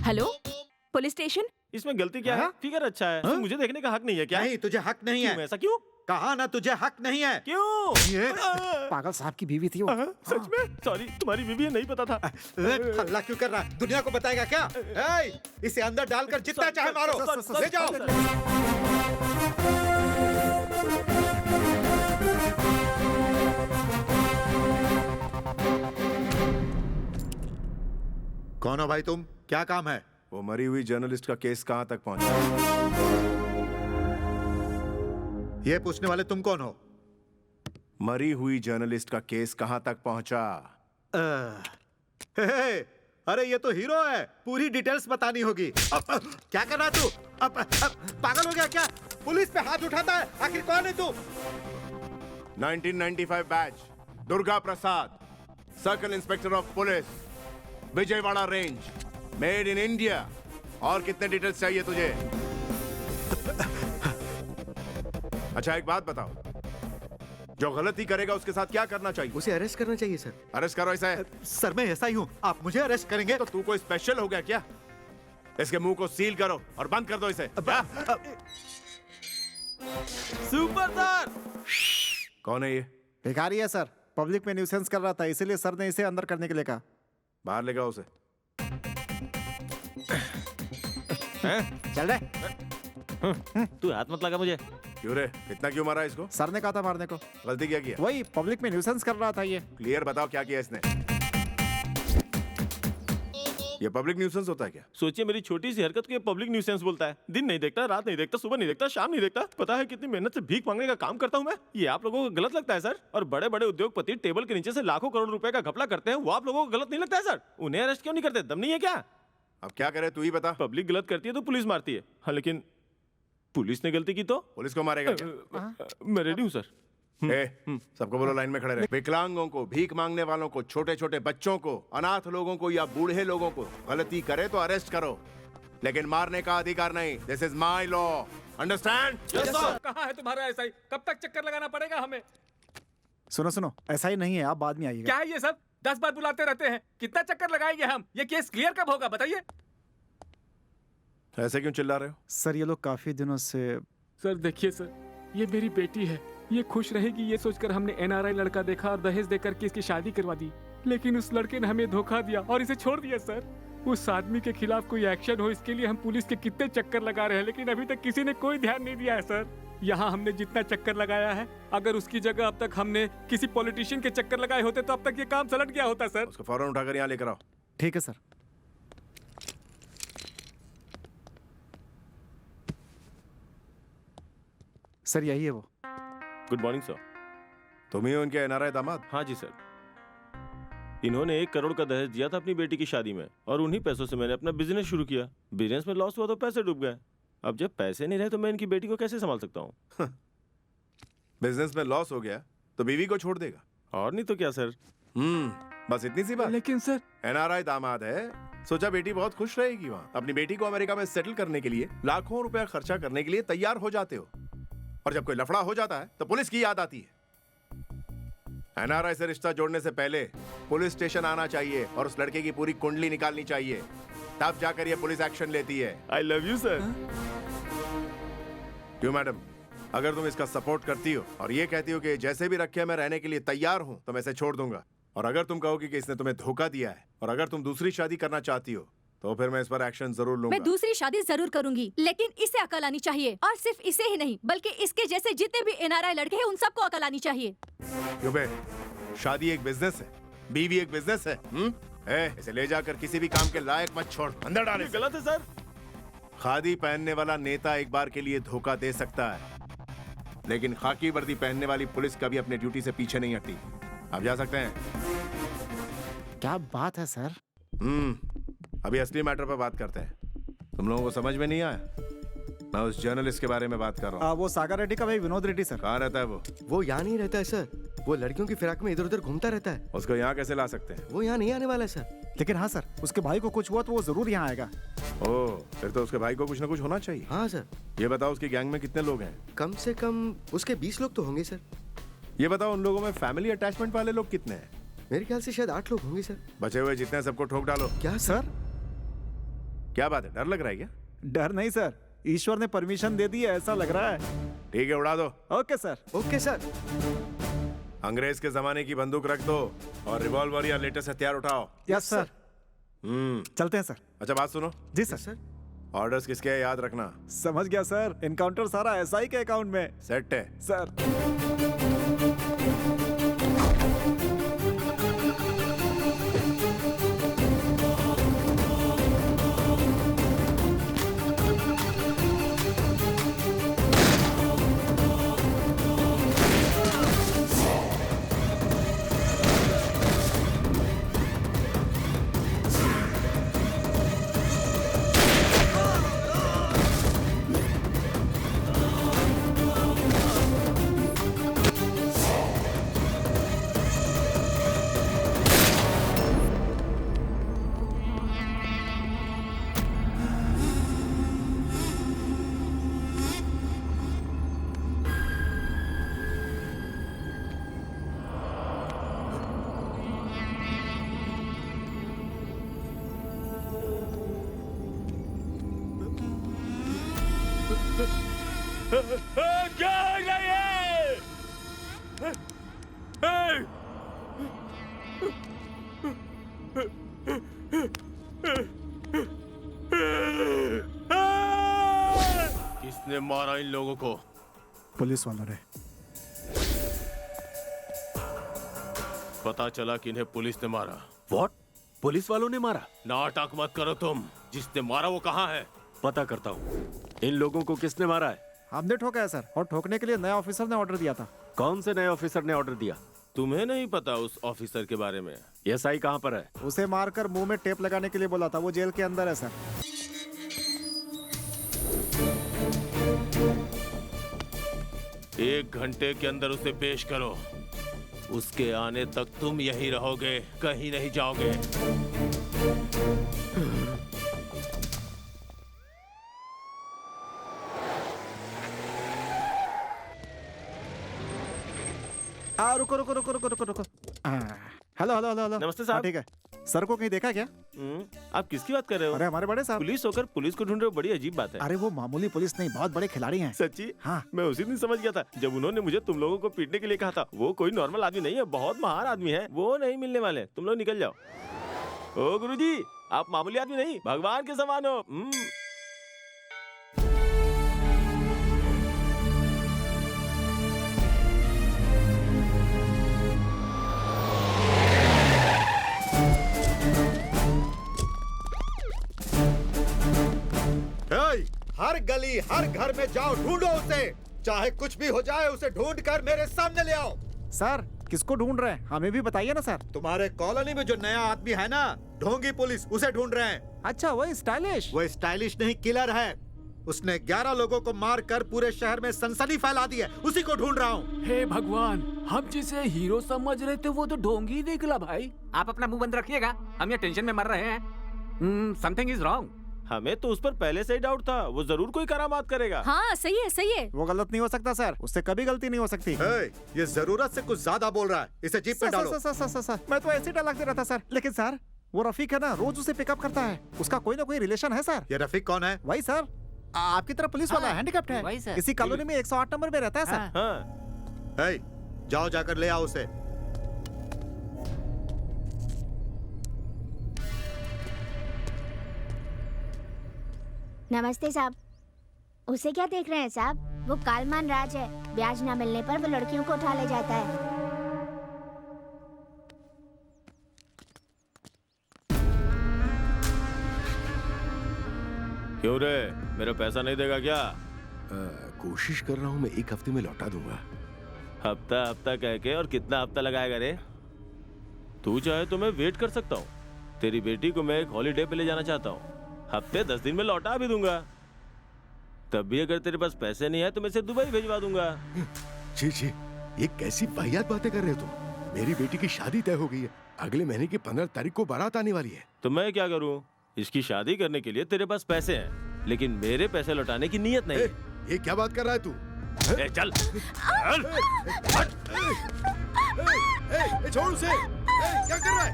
I: हेलो पुलिस स्टेशन।
L: इसमें गलती क्या है? फिगर अच्छा है, तो मुझे देखने का हक नहीं है क्या?
B: नहीं, तुझे हक नहीं है।
L: ऐसा क्यों?
B: कहा ना तुझे हक नहीं है।
L: क्यों?
B: ये
F: पागल साहब की बीवी थी वो।
L: सच में? सॉरी, तुम्हारी बीवी है, नहीं पता था।
B: हल्ला क्यों कर रहा है? दुनिया को बताएगा क्या? इसे अंदर डालकर जितना चाहे मारो, ले जाओ। कौन हो भाई तुम? क्या काम है?
M: वो मरी हुई जर्नलिस्ट का केस कहां तक पहुंचा?
B: ये पूछने वाले तुम कौन हो?
M: मरी हुई जर्नलिस्ट का केस कहां तक पहुंचा?
B: हे, अरे ये तो हीरो है, पूरी डिटेल्स बतानी होगी। क्या कर रहा तू? पागल हो गया क्या? पुलिस पे हाथ उठाता है, आखिर कौन है तू?
M: 1995 batch, Durga Prasad, circle inspector of police, Vijayawada range, made in India. और कितने डिटेल्स चाहिए तुझे? अच्छा एक बात बताओ, जो गलती करेगा उसके साथ क्या करना चाहिए?
H: उसे अरेस्ट करना चाहिए सर।
M: अरेस्ट करो इसे।
B: सर मैं ऐसा ही हूँ, आप मुझे अरेस्ट करेंगे?
M: तो तू कोई स्पेशल हो गया क्या? इसके मुंह को सील करो और बंद कर दो इसे।
L: Super sir!
M: कौन है ये?
F: भिखारी है सर, पब्लिक में न्यूसेंस कर रहा था, इसीलिए सर ने इसे अंदर करने के लिए कहा।
M: बाहर ले जाओ उसे।
F: चल रहे।
L: तू हाथ मत लगा मुझे।
M: क्यों रे, इतना क्यों मारा इसको?
F: सर ने कहा था मारने को।
M: गलती क्या किया?
F: वही पब्लिक में न्यूसेंस कर रहा था ये।
M: क्लियर बताओ क्या किया इसने? ये पब्लिक न्यूसेंस होता है क्या?
L: सोचिए मेरी छोटी सी हरकत को ये पब्लिक न्यूसेंस बोलता है। दिन नहीं देखता, रात नहीं देखता, सुबह नहीं देखता, शाम नहीं देखता। पता है कितनी मेहनत से भीख मांगने का काम करता हूँ मैं? ये आप लोगों को गलत लगता है सर? और बड़े बड़े उद्योगपति टेबल के नीचे से लाखों करोड़ रुपए का घपला करते हैं, वो आप लोगों को गलत नहीं लगता है सर? उन्हें अरेस्ट क्यों नहीं करते? दम नहीं है क्या?
M: अब क्या करे तू ही बता।
L: पब्लिक गलत करती है तो पुलिस मारती है। हाँ लेकिन पुलिस ने गलती की तो
M: पुलिस को मारेगा क्या?
L: मैं रेडी हूँ सर।
M: सबको बोलो लाइन में खड़े रहे। विकलांगों को, भीख मांगने वालों को, छोटे छोटे बच्चों को, अनाथ लोगों को या बूढ़े लोगों को गलती करे तो अरेस्ट करो, लेकिन मारने का अधिकार नहीं। This is my law, understand?
A: कहाँ है तुम्हारा एसआई? कब तक चक्कर लगाना पड़ेगा हमें?
F: सुनो, ऐसा ही नहीं है, आप बाद में आइएगा।
A: क्या है ये सब? 10 बार बुलाते रहते हैं, कितना चक्कर लगाएंगे हम? ये केस क्लियर कब होगा बताइए?
M: ऐसे क्यों चिल्ला रहे हो?
F: सर ये लोग काफी दिनों से।
A: सर देखिए सर, ये मेरी बेटी है, ये खुश रहेगी ये सोचकर हमने एनआरआई लड़का देखा और दहेज देकर के इसकी शादी करवा दी, लेकिन उस लड़के ने हमें धोखा दिया और इसे छोड़ दिया सर। उस आदमी के खिलाफ कोई एक्शन हो, इसके लिए हम पुलिस के कितने चक्कर लगा रहे हैं, लेकिन अभी तक किसी ने कोई ध्यान नहीं दिया है सर। यहाँ हमने जितना चक्कर लगाया है, अगर उसकी जगह अब तक हमने किसी पॉलिटिशियन के चक्कर लगाए होते तो अब तक ये काम सलट गया होता सर।
M: उसको फौरन उठाकर यहाँ लेकर आओ।
F: ठीक है सर। सर यही है वो।
L: Good morning sir.
M: तुम ही हो इनके एनआरआई दामाद?
L: हाँ जी सर। इन्होंने 1 करोड़ का दहेज दिया था अपनी बेटी की शादी में, और उन्हीं पैसों से मैंने अपना बिजनेस शुरू किया। बिजनेस में लॉस हुआ तो पैसे डूब गए। अब जब पैसे नहीं रहे तो मैं इनकी बेटी को कैसे संभाल सकता हूँ?
M: बिजनेस में लॉस हो गया तो बीवी को छोड़ देगा,
L: और नहीं तो क्या सर।
M: बस इतनी सी बात।
A: लेकिन सर
M: एनआरआई दामाद है, सोचा बेटी बहुत खुश रहेगी वहाँ। अपनी बेटी को अमेरिका में सेटल करने के लिए लाखों रुपया खर्चा करने के लिए तैयार हो जाते हो, और जब कोई लफड़ा हो जाता है तो पुलिस की याद आती है। एनआरआई से रिश्ता जोड़ने से पहले पुलिस स्टेशन आना चाहिए और उस लड़के की पूरी कुंडली निकालनी चाहिए, तब जाकर ये पुलिस एक्शन लेती है।
L: I love you sir.
M: क्यों मैडम, अगर तुम इसका सपोर्ट करती हो और ये कहती हो कि जैसे भी रखे मैं रहने के लिए तैयार हूं, तो मैं इसे छोड़ दूंगा। और अगर तुम कहोगी कि इसने तुम्हें धोखा दिया है और अगर तुम दूसरी शादी करना चाहती हो, तो फिर मैं इस पर एक्शन जरूर लूंगा।
C: मैं दूसरी शादी जरूर करूंगी, लेकिन इसे अकल आनी चाहिए, और सिर्फ इसे ही नहीं बल्कि इसके जैसे जितने भी एनआरआई लड़के हैं उन सबको अकल आनी चाहिए।
M: क्यों बे, शादी एक बिजनेस है, बीवी एक बिजनेस है। इसे ले जाकर किसी भी काम के लायक मत छोड़, अंदर डाले।
L: गलत है सर।
M: खादी पहनने वाला नेता एक बार के लिए धोखा दे सकता है, लेकिन खाकी वर्दी पहनने वाली पुलिस कभी अपने ड्यूटी से पीछे नहीं हटती। आप जा सकते हैं।
F: क्या बात है सर।
M: अभी असली मैटर पर बात करते हैं। तुम लोगों को समझ में नहीं आया? मैं उस जर्नलिस्ट के बारे में बात कर रहा हूँ।
F: वो सागर रेड्डी का भाई विनोद रेड्डी सर।
M: कहाँ रहता है वो
H: यहाँ नहीं रहता है सर, वो लड़कियों की फिराक में इधर उधर घूमता रहता है।
M: उसको यहाँ कैसे ला सकते हैं?
H: वो यहाँ नहीं आने वाला है सर।
F: लेकिन हाँ सर, उसके भाई को कुछ हुआ तो वो जरूर यहाँ आएगा।
M: ओह, फिर तो उसके भाई को कुछ ना कुछ होना चाहिए।
H: हाँ सर।
M: ये बताओ उसकी गैंग में कितने लोग हैं?
H: कम से कम उसके 20 लोग तो होंगे सर।
M: ये बताओ उन लोगों में फैमिली अटैचमेंट वाले लोग कितने हैं?
H: मेरे ख्याल से शायद 8 लोग होंगे सर।
M: बचे हुए जितने सबको ठोक डालो।
H: क्या सर?
M: क्या बात है, डर लग रहा है क्या?
F: डर नहीं सर, ईश्वर ने परमिशन दे दी है ऐसा लग रहा है।
M: ठीक है, उड़ा दो।
F: Okay sir.
H: Okay sir.
M: अंग्रेज के जमाने की बंदूक रख दो और रिवॉल्वर या लेटेस्ट हथियार उठाओ।
F: Yes sir. चलते हैं सर।
M: अच्छा बात सुनो।
F: जी सर।
M: ऑर्डर्स किसके है याद रखना।
F: समझ गया सर, इनकाउंटर सारा एसआई के अकाउंट में।
M: सेट है
F: सर।
D: मारा इन लोगों को?
F: पुलिस वालों ने।
D: पता चला कि इन्हें पुलिस ने मारा।
E: व्हाट? पुलिस वालों ने मारा?
D: नाटक मत करो तुम। जिसने मारा वो कहाँ है?
E: पता करता हूँ। इन लोगों को किसने मारा है?
F: हमने ठोका है सर, और ठोकने के लिए नया ऑफिसर ने ऑर्डर दिया था।
E: कौन से नए ऑफिसर ने ऑर्डर दिया?
D: तुम्हें नहीं पता उस ऑफिसर के बारे में?
E: एसआई कहाँ पर है?
F: उसे मारकर मुंह में टेप लगाने के लिए बोला था। वो जेल के अंदर है सर।
D: एक घंटे के अंदर उसे पेश करो। उसके आने तक तुम यहीं रहोगे, कहीं नहीं जाओगे।
F: रुको रुको रुको रुको रुको रुको। Hello hello hello hello.
L: नमस्ते साहब।
F: ठीक है। सर को कहीं देखा क्या?
L: आप किसकी बात कर रहे हो?
F: अरे हमारे बड़े साहब।
L: पुलिस होकर पुलिस को ढूंढ रहे हो, बड़ी अजीब बात है।
F: अरे वो मामूली पुलिस नहीं, बहुत बड़े खिलाड़ी हैं।
L: सच्ची?
F: हाँ।
L: मैं उसी दिन समझ गया था जब उन्होंने मुझे तुम लोगों को पीटने के लिए कहा था। वो कोई नॉर्मल आदमी नहीं है, बहुत महान आदमी है। वो नहीं मिलने वाले, तुम लोग निकल जाओ। ओ गुरुजी, आप मामूली आदमी नहीं, भगवान के समान हो।
B: हर गली हर घर में जाओ, ढूंढो उसे। चाहे कुछ भी हो जाए, उसे ढूंढ कर मेरे सामने ले आओ।
F: सर किसको ढूंढ रहे हैं? हमें भी बताइए ना सर।
B: तुम्हारे कॉलोनी में जो नया आदमी है ना, ढोंगी पुलिस, उसे ढूंढ रहे हैं।
F: अच्छा, वो स्टाइलिश?
B: वो स्टाइलिश नहीं, किलर है। उसने 11 लोगों को मार कर पूरे शहर में सनसनी फैला दी है। उसी को ढूंढ रहा हूँ।
O: हे भगवान, हम जिसे हीरो समझ रहे थे वो तो ढोंगी निकला भाई।
P: आप अपना मुंह बंद रखिएगा, हम ये टेंशन में मर रहे हैं। Something is wrong.
L: हमें तो उस पर पहले से ही डाउट था, वो जरूर कोई करामात करेगा।
C: हाँ सही है सही है।
F: वो गलत नहीं हो सकता सर, उससे कभी गलती नहीं हो सकती।
B: ये जरूरत से कुछ ज्यादा बोल रहा है, इसे जीप पे डालो।
F: सर, मैं तो ऐसे डायलॉग दे रहा था सर। लेकिन सर वो रफीक है ना, रोज उसे पिकअप करता है। उसका कोई ना कोई रिलेशन है सर।
B: ये रफीक कौन है?
F: वही सर, आपकी तरह पुलिस वाला, हैंडीकैप्ड है।
K: वही सर।
F: इसी कॉलोनी में 108 नंबर में रहता है सर।
B: जाओ जाकर ले आओ उसे।
J: नमस्ते साहब। उसे क्या देख रहे हैं साहब? वो कालमान राज है। ब्याज ना मिलने पर वो लड़कियों को उठा ले जाता है।
D: क्यों रे, मेरा पैसा नहीं देगा क्या?
M: कोशिश कर रहा हूँ, मैं 1 हफ्ते में लौटा दूंगा।
L: हफ्ता हफ्ता कह के और कितना हफ्ता लगाएगा रे? तू चाहे तो मैं वेट कर सकता हूँ। तेरी बेटी को मैं एक हॉलीडे पे ले जाना चाहता हूँ। हफ्ते 10 दिन में लौटा भी दूंगा। तब भी अगर तेरे पास पैसे नहीं है तो मैं इसे दुबई भिजवा दूंगा।
M: जी जी, ये कैसी वाहियात बातें कर रहे हो तुम? मेरी बेटी की शादी तय हो गई है। अगले महीने की 15 तारीख को बारात आने वाली है।
L: तो मैं क्या करूं? इसकी शादी करने के लिए तेरे पास पैसे हैं, लेकिन मेरे पैसे लौटाने की नीयत नहीं।
M: ये क्या बात कर रहा है तू?
L: चल
B: छोड़ उसे। क्या कर रहा है?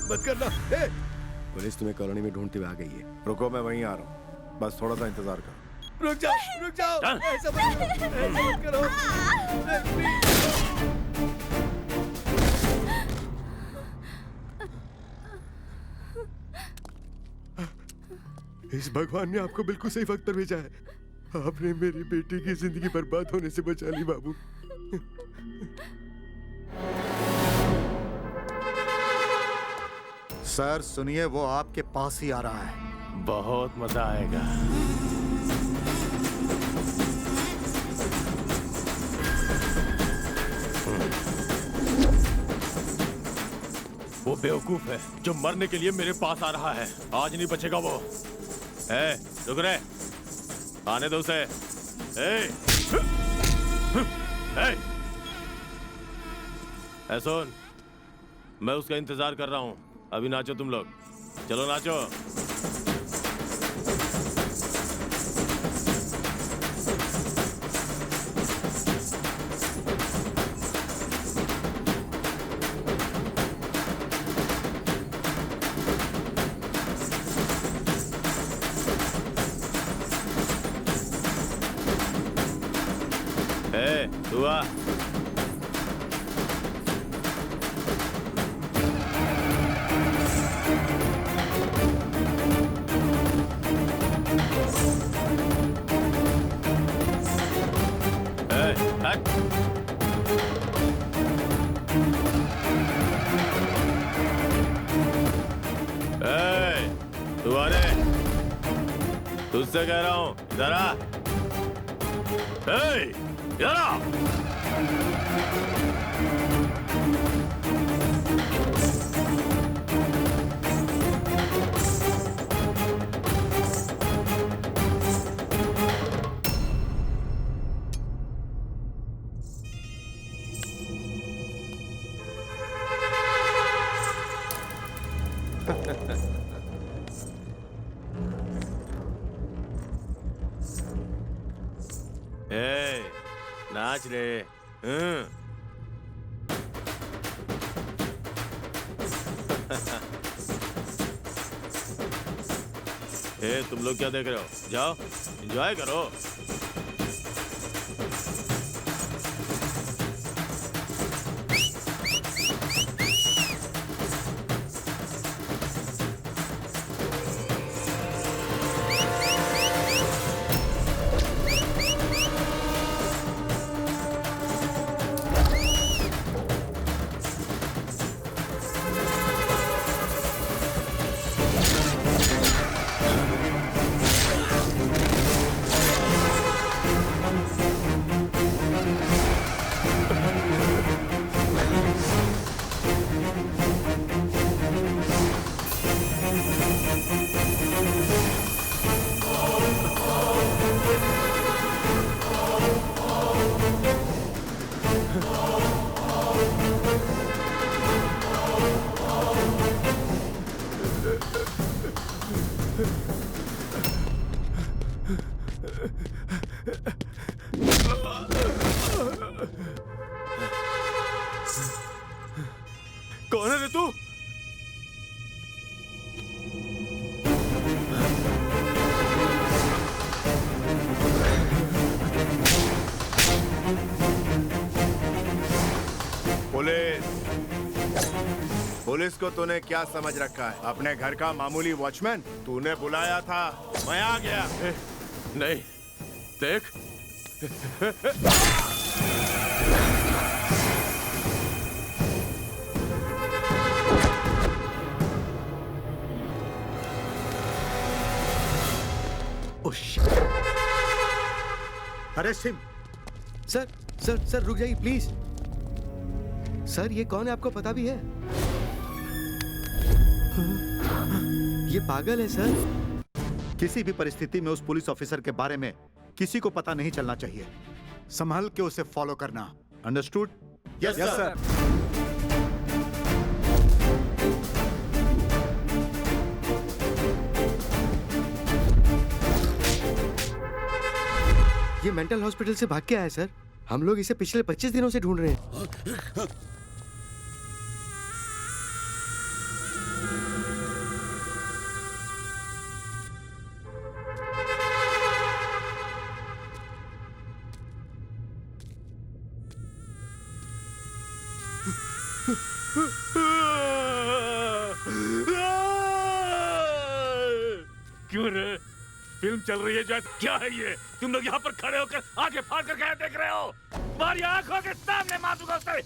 B: मत करना।
M: पुलिस तुम्हें कॉलोनी में ढूंढते हुए आ गई है। रुको, मैं वहीं आ रहा हूँ, बस थोड़ा सा इंतजार करो।
B: रुक जाओ, रुक जाओ। ऐसा मत करो।
M: इस भगवान ने आपको बिल्कुल सही वक्त पर भेजा है। आपने मेरी बेटी की जिंदगी बर्बाद होने से बचा ली बाबू।
B: सर सुनिए, वो आपके पास ही आ रहा है।
L: बहुत मजा आएगा। वो बेवकूफ है जो मरने के लिए मेरे पास आ रहा है। आज नहीं बचेगा वो। रुक रे, आने दो उसे। सुन, मैं उसका इंतजार कर रहा हूँ। अभी नाचो तुम लोग, चलो नाचो। तू आ।
D: तू आ रे, तुझसे कह रहा हूं, इधर आ। इधर आ। नाच रे। तुम लोग क्या देख रहे हो? जाओ एंजॉय करो। कौन है रे तू?
M: पुलिस को तूने क्या समझ रखा है? अपने घर का मामूली वॉचमैन? तूने बुलाया था, मैं आ गया।
D: नहीं, देख।
H: अरे सिम, सर सर सर रुक जाइए प्लीज। सर ये कौन है आपको पता भी है? ये पागल है सर।
B: किसी भी परिस्थिति में उस पुलिस ऑफिसर के बारे में किसी को पता नहीं चलना चाहिए। संभल के उसे फॉलो करना। अंडरस्टूड?
H: Yes sir. ये मेंटल हॉस्पिटल से भाग के आया सर। हम लोग इसे पिछले 25 दिनों से ढूंढ रहे हैं।
A: क्यों रे? फिल्म चल रही है जैसे। क्या है ये? तुम लोग यहाँ पर खड़े होकर आगे फाड़ कर क्या देख रहे हो? तुम्हारी आंखों के सामने मारूंगा उसे।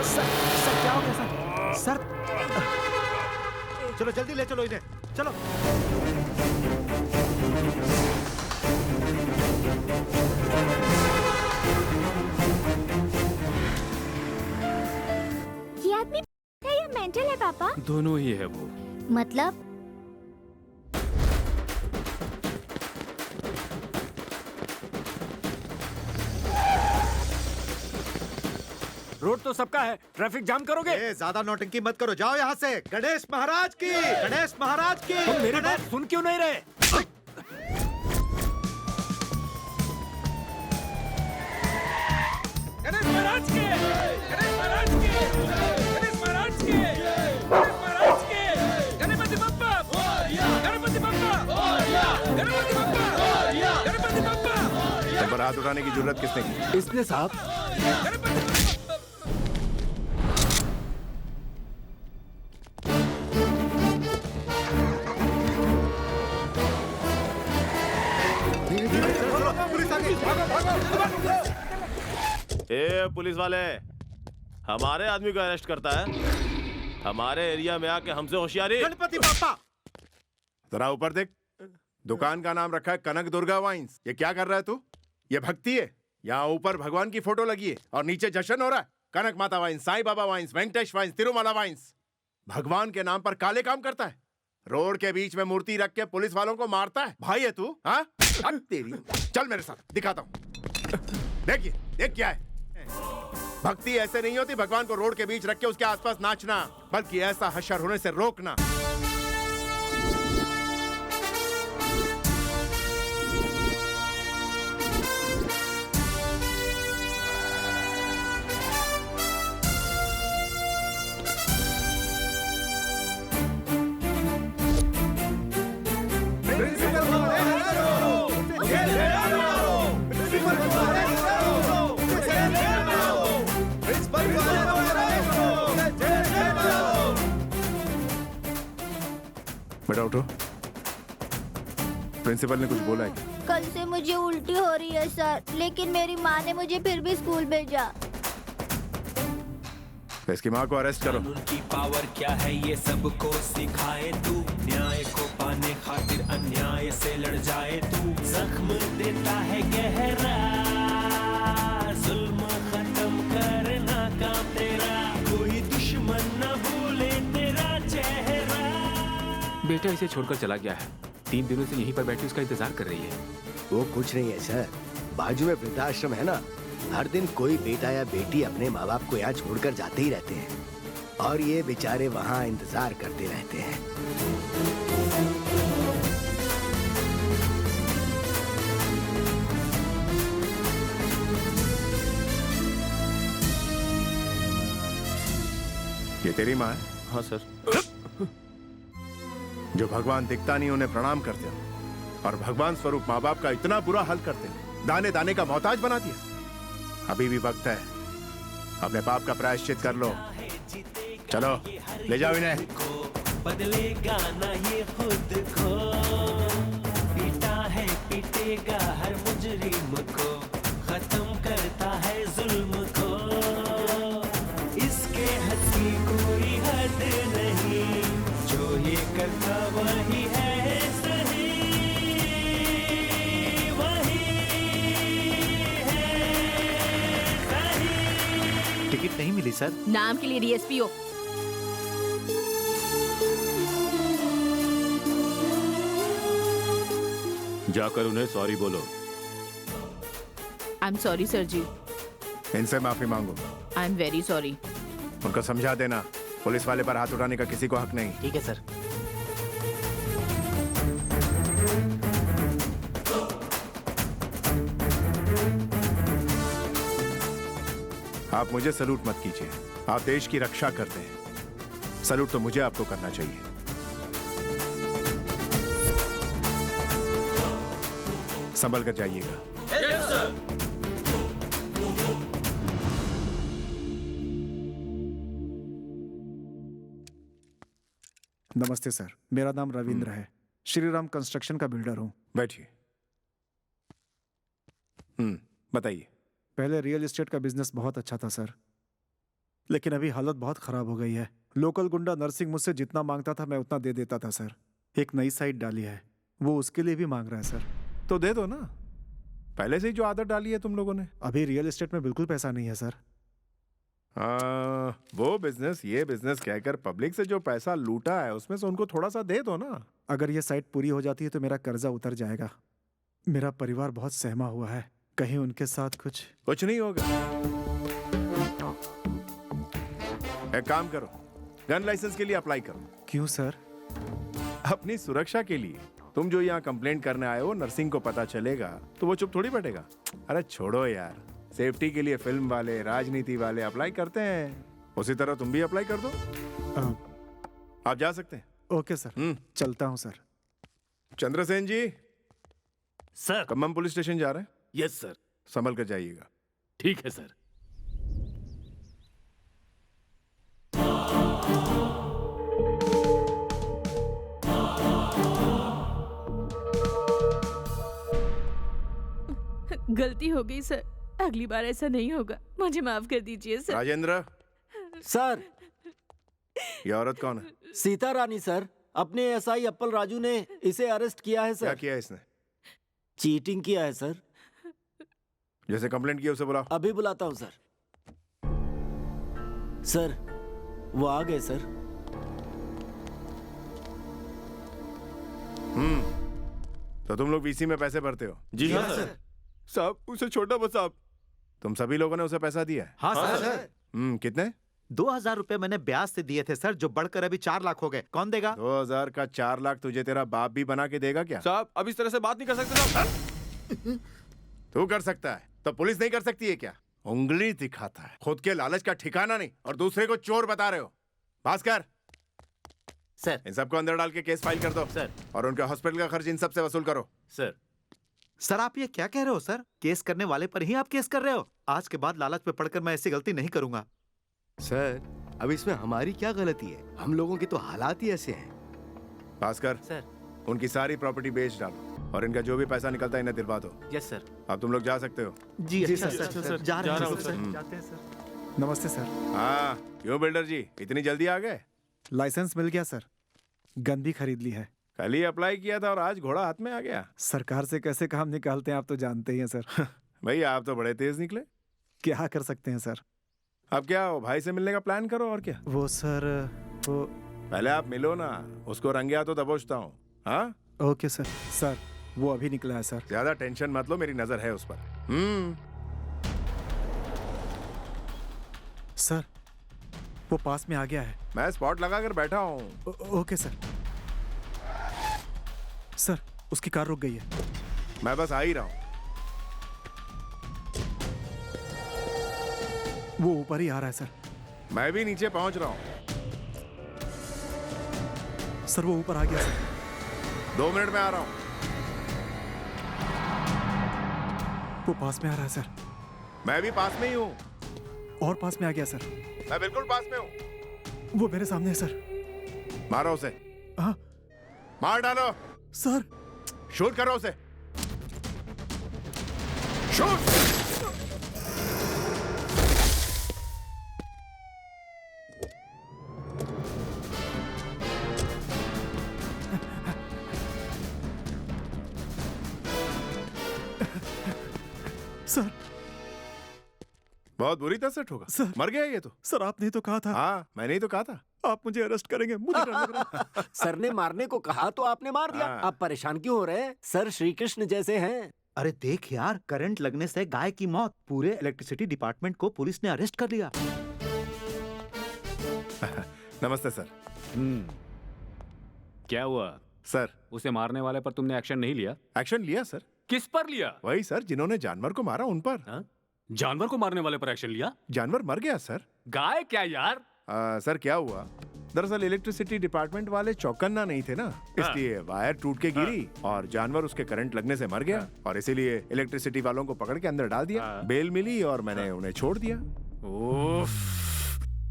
B: सर क्या हो गया सर? चलो जल्दी ले चलो इन्हें, चलो।
J: ये आदमी है या मेंटल है पापा?
A: दोनों ही है वो।
J: मतलब?
F: रोड तो सबका है, ट्रैफिक जाम करोगे?
B: ज्यादा नौटंकी मत करो, जाओ यहाँ से। गणेश महाराज की, गणेश महाराज की।
F: तुम मेरी बात सुन क्यों नहीं रहे?
A: गणेश महाराज के, गणेश महाराज के, गणेश महाराज के, गणेश महाराज के, गणपति बप्पा, गणपति बप्पा।
M: हाथ उठाने की जरूरत किसने की?
O: इसने साहब।
L: ए पुलिस वाले, हमारे आदमी को अरेस्ट करता है, हमारे एरिया में आके हमसे होशियारी।
M: गणपति पापा, जरा ऊपर देख, दुकान का नाम रखा है कनक दुर्गा वाइन्स। ये क्या कर रहा है तू? ये भक्ति है? यहाँ ऊपर भगवान की फोटो लगी है और नीचे जश्न हो रहा है। Kanak Mata wines, Sai Baba wines, Venkatesh wines, Tirumala wines. भगवान के नाम पर काले काम करता है। रोड के बीच में मूर्ति रख के पुलिस वालों को मारता है। भाई है तू? हाँ, तेरी। चल मेरे साथ, दिखाता हूँ। देखिए, देख क्या है। भक्ति ऐसे नहीं होती भगवान को रोड के बीच रख के उसके आसपास नाचना, बल्कि ऐसा हशर होने से रोकना। बेटा उठो। प्रिंसिपल ने कुछ बोला है क्या?
J: कल से मुझे उल्टी हो रही है सर, लेकिन मेरी माँ ने मुझे फिर भी स्कूल भेजा।
M: इसकी माँ को अरेस्ट करो।
Q: की पावर क्या है ये सबको सिखाए तू, न्याय को पाने खातिर अन्याय से लड़ जाए तू। जख्म देता है गहरा, जुल्म खत्म करना काम तेरा, कोई दुश्मन न भूले तेरा चेहरा।
P: बेटा इसे छोड़कर चला गया है, 3 दिनों से यहीं पर बैठी उसका इंतजार कर रही है।
H: वो कुछ नहीं है सर, बाजू में वृद्धाश्रम है ना, हर दिन कोई बेटा या बेटी अपने माँ बाप को यहाँ छोड़कर जाते ही रहते हैं और ये बेचारे वहाँ इंतजार करते रहते हैं।
M: ये तेरी माँ है?
L: हाँ सर।
M: जो भगवान दिखता नहीं उन्हें प्रणाम करते हो और भगवान स्वरूप माँ बाप का इतना बुरा हाल करते हैं, दाने दाने का मोहताज बना दिया। अभी भी वक्त है, अपने पाप का प्रायश्चित कर लो। चलो ले जाओ इन्हें।
Q: बदलेगा ना ये खुद को, पीटा है पीटेगा हर मुजरिम को, खत्म करता है जुल्म को, इसके हद की कोई हद नहीं, जो ये करता वही है सही, वही है सही।
R: टिकट नहीं मिली सर।
I: नाम के लिए डीएसपी हो।
D: जाकर उन्हें सॉरी बोलो।
I: आई एम सॉरी सर जी।
M: इनसे माफी मांगो।
I: I am very sorry.
M: उनको समझा देना पुलिस वाले पर हाथ उठाने का किसी को हक नहीं।
R: ठीक है सर।
M: आप मुझे सलूट मत कीजिए, आप देश की रक्षा करते हैं। सलूट तो मुझे आपको करना चाहिए। संभल कर जाइएगा।
Q: Yes, sir.
F: नमस्ते सर, मेरा नाम रविंद्र है, श्री राम कंस्ट्रक्शन का बिल्डर हूँ।
M: बैठिए। बताइए।
F: पहले रियल एस्टेट का बिजनेस बहुत अच्छा था सर, लेकिन अभी हालत बहुत खराब हो गई है। लोकल गुंडा नरसिंह मुझसे जितना मांगता था मैं उतना दे देता था सर। एक नई साइट डाली है, वो उसके लिए भी मांग रहा है सर।
M: तो दे दो ना, पहले से ही जो आदत डाली है तुम लोगों ने।
F: अभी रियल एस्टेट में बिल्कुल पैसा नहीं है सर।
M: वो बिजनेस ये बिजनेस कहकर पब्लिक से जो पैसा लूटा है उसमें से उनको थोड़ा सा दे दो ना।
F: अगर ये साइट पूरी हो जाती है तो मेरा कर्जा उतर जाएगा। मेरा परिवार बहुत सहमा हुआ है, कहीं उनके साथ कुछ
M: नहीं होगा। एक काम करो, गन लाइसेंस के लिए अप्लाई करो।
F: क्यों सर?
M: अपनी सुरक्षा के लिए। तुम जो यहाँ कंप्लेंट करने आए हो, नरसिंह को पता चलेगा तो वो चुप थोड़ी बैठेगा। अरे छोड़ो यार, सेफ्टी के लिए फिल्म वाले, राजनीति वाले अप्लाई करते हैं, उसी तरह तुम भी अप्लाई कर दो। आप जा सकते हैं।
F: ओके सर, चलता हूँ सर।
M: चंद्रसेन जी
R: सर,
M: खम्मम पुलिस स्टेशन जा रहे हैं?
R: Yes sir.
M: संभल कर जाइएगा।
A: ठीक है सर।
I: गलती हो गई सर, अगली बार ऐसा नहीं होगा, मुझे माफ कर दीजिए सर।
M: राजेंद्र,
R: सर
M: ये औरत कौन है?
R: सीता रानी सर, अपने एसआई अप्पल राजू ने इसे अरेस्ट किया है सर।
M: क्या किया इसने?
R: चीटिंग किया है सर।
M: जैसे कंप्लेंट किया उसे बुलाओ।
R: अभी बुलाता हूँ सर। सर वो आ गए सर।
M: तो तुम लोग वीसी में पैसे भरते हो?
L: जी हाँ सर। साहब उसे छोटा बस साहब।
M: तुम सभी लोगों ने उसे पैसा दिया है?
S: हाँ सर।
M: कितने?
S: 2000 रुपए मैंने ब्याज से दिए थे सर, जो बढ़कर अभी 4 लाख हो गए। कौन देगा?
M: 2000 का 4 लाख तुझे तेरा बाप भी बना के देगा क्या?
L: साहब अब इस तरह से बात नहीं कर सकते साहब।
M: तू कर सकता है तो पुलिस नहीं कर सकती है क्या? उंगली दिखाता है, खुद के लालच का ठिकाना नहीं और दूसरे को चोर बता रहे हो। भास्कर
S: सर,
M: इन सबको अंदर डाल के केस फाइल कर दो
S: सर,
M: और उनके हॉस्पिटल का खर्च इन सबसे वसूल करो।
S: सर। सर आप ये क्या कह रहे हो सर? केस करने वाले पर ही आप केस कर रहे हो? आज के बाद लालच पे पड़कर मैं ऐसी गलती नहीं करूंगा।
H: सर अब इसमें हमारी क्या गलती है? हम लोगों के तो हालात ही ऐसे हैं।
M: भास्कर
S: सर,
M: उनकी सारी प्रॉपर्टी बेच डालो और इनका जो भी पैसा निकलता है इन्हें दिलवा दो।
S: Yes sir.
M: अब तुम लोग जा सकते हो।
S: जी अच्छा सर, जा रहे हैं सर। जाते हैं सर।
F: नमस्ते सर।
M: हाँ क्यों बिल्डर जी इतनी जल्दी आ गए?
F: लाइसेंस मिल गया सर, गन भी खरीद ली है।
M: कल ही अप्लाई किया था और आज घोड़ा हाथ में आ गया।
F: सरकार से कैसे काम निकालते हैं आप तो जानते ही हैं सर।
M: भैया आप तो बड़े तेज निकले।
F: क्या कर सकते हैं सर।
M: अब क्या हो, भाई से मिलने का प्लान करो और क्या।
F: वो सर वो
M: पहले आप मिलो ना, उसको रंगे हाथों दबोचता हूँ। हाँ
F: ओके सर। सर वो अभी निकला है सर।
M: ज्यादा टेंशन मत लो, मेरी नजर है उस पर।
F: सर वो पास में आ गया है।
M: मैं स्पॉट लगा कर बैठा हूँ।
F: Okay sir. सर उसकी कार रुक गई है।
M: मैं बस आ ही रहा हूँ।
F: वो ऊपर ही आ रहा है सर।
M: मैं भी नीचे पहुंच रहा हूँ।
F: सर वो ऊपर आ गया सर।
M: 2 मिनट में आ रहा हूँ।
F: वो पास में आ रहा है सर।
M: मैं भी पास में ही हूँ।
F: और पास में आ गया सर।
M: मैं बिल्कुल पास में हूँ।
F: वो मेरे सामने है सर।
M: मारो उसे।
F: हाँ
M: मार डालो
F: सर।
M: शूट करो उसे। शूट।
F: सर
M: बहुत बुरी तरह से ठोका।
F: सर
M: मर गया ये तो।
F: सर आपने तो कहा था।
M: हाँ मैंने ही तो कहा था।
F: आप मुझे अरेस्ट करेंगे, मुझे डर लग रहा है।
R: सर ने मारने को कहा तो आपने मार दिया।
M: हाँ।
R: आप परेशान क्यों हो रहे हैं? सर श्री कृष्ण जैसे हैं।
S: अरे देख यार, करंट लगने से गाय की मौत। पूरे इलेक्ट्रिसिटी डिपार्टमेंट को पुलिस ने अरेस्ट कर लिया।
M: नमस्ते सर।
A: क्या हुआ
M: सर?
A: उसे मारने वाले पर तुमने एक्शन नहीं लिया?
M: एक्शन लिया सर।
A: किस पर लिया?
M: वही सर जिन्होंने जानवर को मारा उन पर।
A: हा? जानवर को मारने वाले पर एक्शन लिया?
M: जानवर मर गया सर।
A: गाय क्या यार?
M: सर क्या हुआ, दरअसल इलेक्ट्रिसिटी डिपार्टमेंट वाले चौकन्ना नहीं थे ना, इसलिए वायर टूट के गिरी और जानवर उसके करंट लगने से मर गया और इसीलिए इलेक्ट्रिसिटी वालों को पकड़ के अंदर डाल दिया। बेल मिली और मैंने उन्हें छोड़ दिया।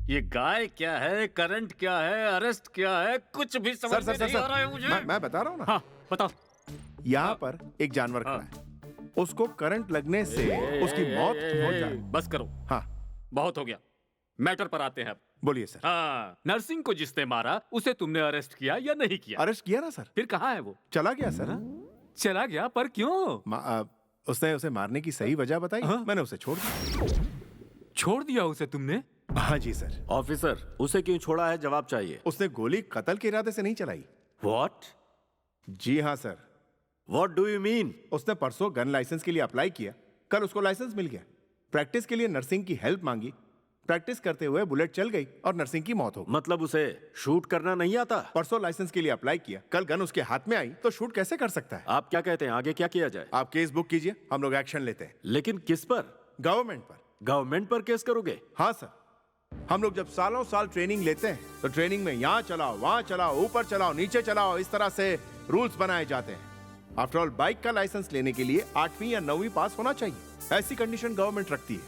T: ये गाय क्या है, करंट क्या है, अरेस्ट क्या है, कुछ भी समझ में नहीं आ रहा है मुझे।
M: मैं बता रहा हूँ ना।
A: हाँ, बताओ।
M: यहाँ पर एक जानवर खड़ा है, उसको करंट लगने से उसकी मौत हो जाए।
A: बस करो।
M: हाँ
A: बहुत हो गया, मैटर पर आते हैं अब।
M: बोलिए सर।
A: हाँ, नर्सिंग को जिसने मारा उसे तुमने अरेस्ट किया या नहीं किया?
M: अरेस्ट किया ना सर।
A: फिर कहाँ है वो?
M: चला गया सर।
A: चला गया, पर क्यों?
M: उसने उसे मारने की सही वजह बताई। मैंने उसे छोड़ दिया।
A: छोड़ दिया उसे तुमने?
M: हाँ जी सर।
E: ऑफिसर, उसे क्यों छोड़ा है जवाब चाहिए।
M: उसने गोली कत्ल के इरादे से नहीं चलाई।
E: व्हाट?
M: जी हाँ sir.
E: What do you mean?
M: उसने परसों गन लाइसेंस के लिए अप्लाई किया, कल उसको लाइसेंस मिल गया। प्रैक्टिस के लिए नर्सिंग की हेल्प मांगी, प्रैक्टिस करते हुए बुलेट चल गई और नर्सिंग की मौत हो गई।
E: मतलब उसे शूट करना नहीं आता?
M: परसों लाइसेंस के लिए अप्लाई किया, कल गन उसके हाथ में आई तो शूट कैसे कर सकता है?
E: आप क्या कहते हैं, आगे क्या किया जाए?
M: आप केस बुक कीजिए, हम लोग एक्शन लेते हैं।
E: लेकिन किस पर?
M: गवर्नमेंट पर।
E: गवर्नमेंट पर केस करोगे?
M: हाँ सर। हम लोग जब सालों साल ट्रेनिंग लेते हैं तो ट्रेनिंग में यहाँ चलाओ, वहां चलाओ, ऊपर चलाओ, नीचे चलाओ, इस तरह से रूल्स बनाए जाते हैं। आफ्टर ऑल बाइक का लाइसेंस लेने के लिए 8वीं या 9वीं पास होना चाहिए। ऐसी कंडीशन गवर्नमेंट रखती है,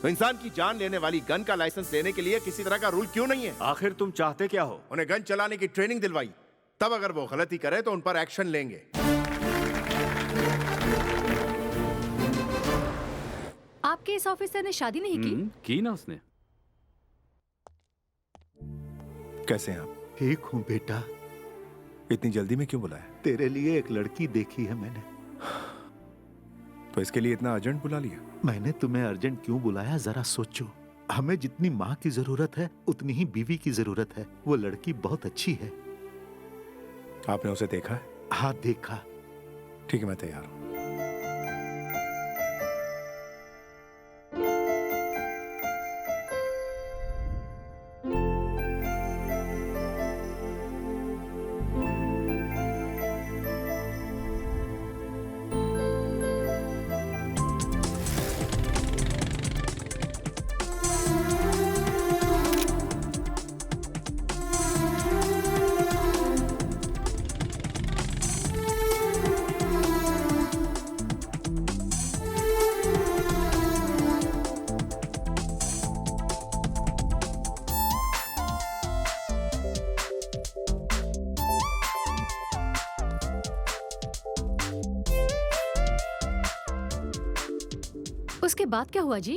M: तो इंसान की जान लेने वाली गन का लाइसेंस लेने के लिए किसी तरह का रूल क्यों नहीं है?
E: आखिर तुम चाहते क्या हो?
M: उन्हें गन चलाने की ट्रेनिंग दिलवाई, तब अगर वो गलती करे तो उन पर एक्शन लेंगे।
C: आपके इस ऑफिसर ने शादी नहीं की?
A: ना उसने।
M: कैसे हैं आप?
S: ठीक हूँ बेटा।
M: इतनी जल्दी में क्यों बुलाया?
S: तेरे लिए एक लड़की देखी है मैंने।
M: तो इसके लिए इतना अर्जेंट बुला लिया?
S: मैंने तुम्हें अर्जेंट क्यों बुलाया जरा सोचो। हमें जितनी माँ की जरूरत है उतनी ही बीवी की जरूरत है। वो लड़की बहुत अच्छी है।
M: आपने उसे देखा है?
S: हाँ देखा।
M: ठीक है, मैं तैयार हूँ।
C: उसके बाद क्या हुआ जी?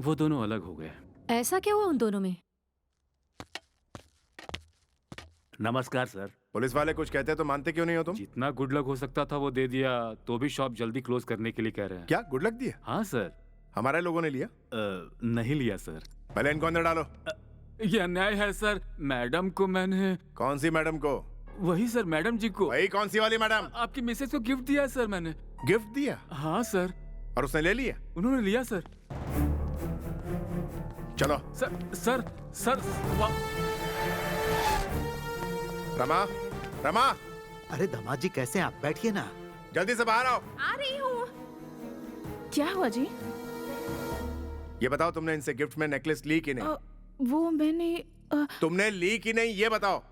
A: वो दोनों अलग हो गए।
C: ऐसा क्या हुआ उन दोनों में?
E: नमस्कार सर।
M: पुलिस वाले कुछ कहते तो मानते क्यों नहीं हो तुम?
A: जितना गुड लक हो सकता था वो दे दिया, तो भी शॉप जल्दी क्लोज करने के लिए कह रहे हैं।
M: क्या गुड लक दिया?
A: हाँ सर।
M: हमारे लोगों ने लिया?
A: नहीं लिया सर।
M: पहले इनको अंदर डालो।
A: ये अन्याय है सर। मैडम को मैंने।
M: कौन सी मैडम को?
A: वही सर, मैडम जी को।
M: वही कौन सी वाली मैडम?
A: आपकी मिसेज को गिफ्ट दिया सर मैंने।
M: गिफ्ट दिया?
A: हाँ सर।
M: और उसने ले लिया?
A: उन्होंने लिया सर।
M: चलो।
A: सर।
M: रमा, रमा।
S: अरे दामाद जी कैसे हैं आप? बैठिए ना।
M: जल्दी से बाहर आओ।
I: आ रही हूँ। क्या हुआ जी?
M: ये बताओ, तुमने इनसे गिफ्ट में नेकलेस ली कि नहीं?
I: वो मैंने
M: तुमने ली कि नहीं ये बताओ।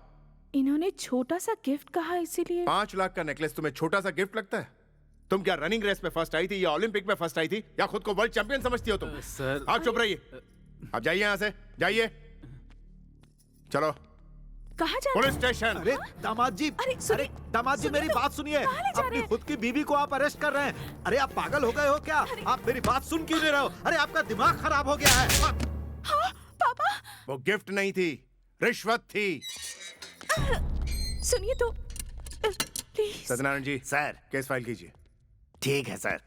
I: इन्होंने छोटा सा गिफ्ट कहा इसीलिए।
M: 5 लाख का नेकलेस तुम्हें छोटा सा गिफ्ट लगता है? तुम क्या रनिंग रेस में फर्स्ट आई थी या ओलंपिक में फर्स्ट आई थी या खुद को वर्ल्ड चैंपियन समझती हो तुम?
A: सर।
M: आप चुप रहिए। अब जाइए यहाँ से, जाइए। चलो।
I: कहाँ जा रहे?
M: Police station.
S: अरे दामाद जी, अरे दामाद जी मेरी बात सुनिए। अपनी खुद की बीवी को आप अरेस्ट कर रहे हैं। अरे आप पागल हो गए हो क्या? आप मेरी बात सुन क्यों नहीं रहे हो? अरे आपका दिमाग खराब हो गया है।
I: हाँ, पापा।
M: वो गिफ्ट नहीं थी, रिश्वत थी।
I: सुनिए तो please.
M: Satyanarayan ji
H: sir,
M: case file कीजिए।
H: ठीक है सर।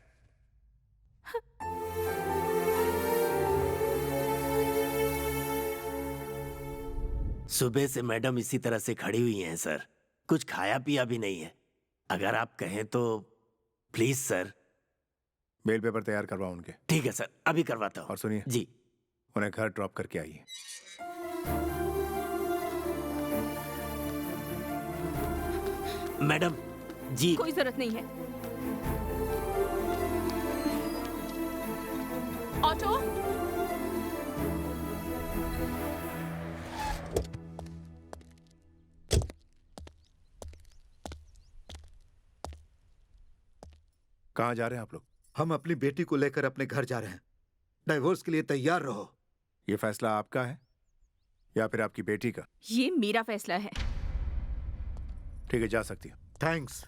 H: सुबह से मैडम इसी तरह से खड़ी हुई हैं सर। कुछ खाया पिया भी नहीं है। अगर आप कहें तो प्लीज सर।
M: बेल पेपर तैयार करवाओ उनके।
H: ठीक है सर, अभी करवाता हूँ।
M: और सुनिए
H: जी,
M: उन्हें घर ड्रॉप करके आइए।
H: मैडम जी।
I: कोई जरूरत नहीं है। ऑटो।
M: कहाँ जा रहे हैं आप लोग?
S: हम अपनी बेटी को लेकर अपने घर जा रहे हैं। डाइवोर्स के लिए तैयार रहो।
M: ये फैसला आपका है या फिर आपकी बेटी का?
I: ये मेरा फैसला है।
M: ठीक है, जा सकती हो।
S: थैंक्स।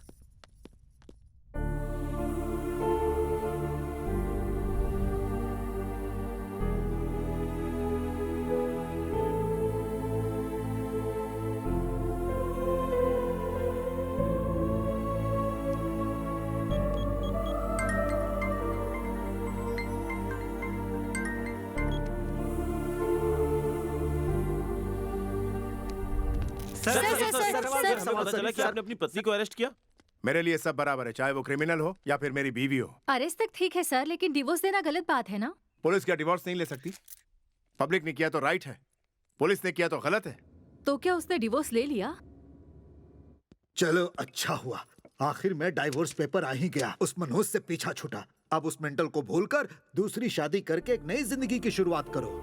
L: पता चला कि आपने अपनी पत्नी को अरेस्ट किया।
M: मेरे लिए सब बराबर है, चाहे वो क्रिमिनल हो या फिर मेरी बीवी हो।
C: अरेस्ट तक ठीक है सर, लेकिन डिवोर्स देना गलत बात है ना?
M: पुलिस क्या डिवोर्स नहीं ले सकती? पब्लिक ने किया तो राइट है, पुलिस ने किया तो गलत है।
C: तो क्या उसने डिवोर्स ले लिया?
S: चलो अच्छा हुआ, आखिर में डाइवोर्स पेपर आ ही गया। उस मनोज से पीछा छूटा। अब उस मेंटल को भूलकर दूसरी शादी करके एक नई जिंदगी की शुरुआत करो।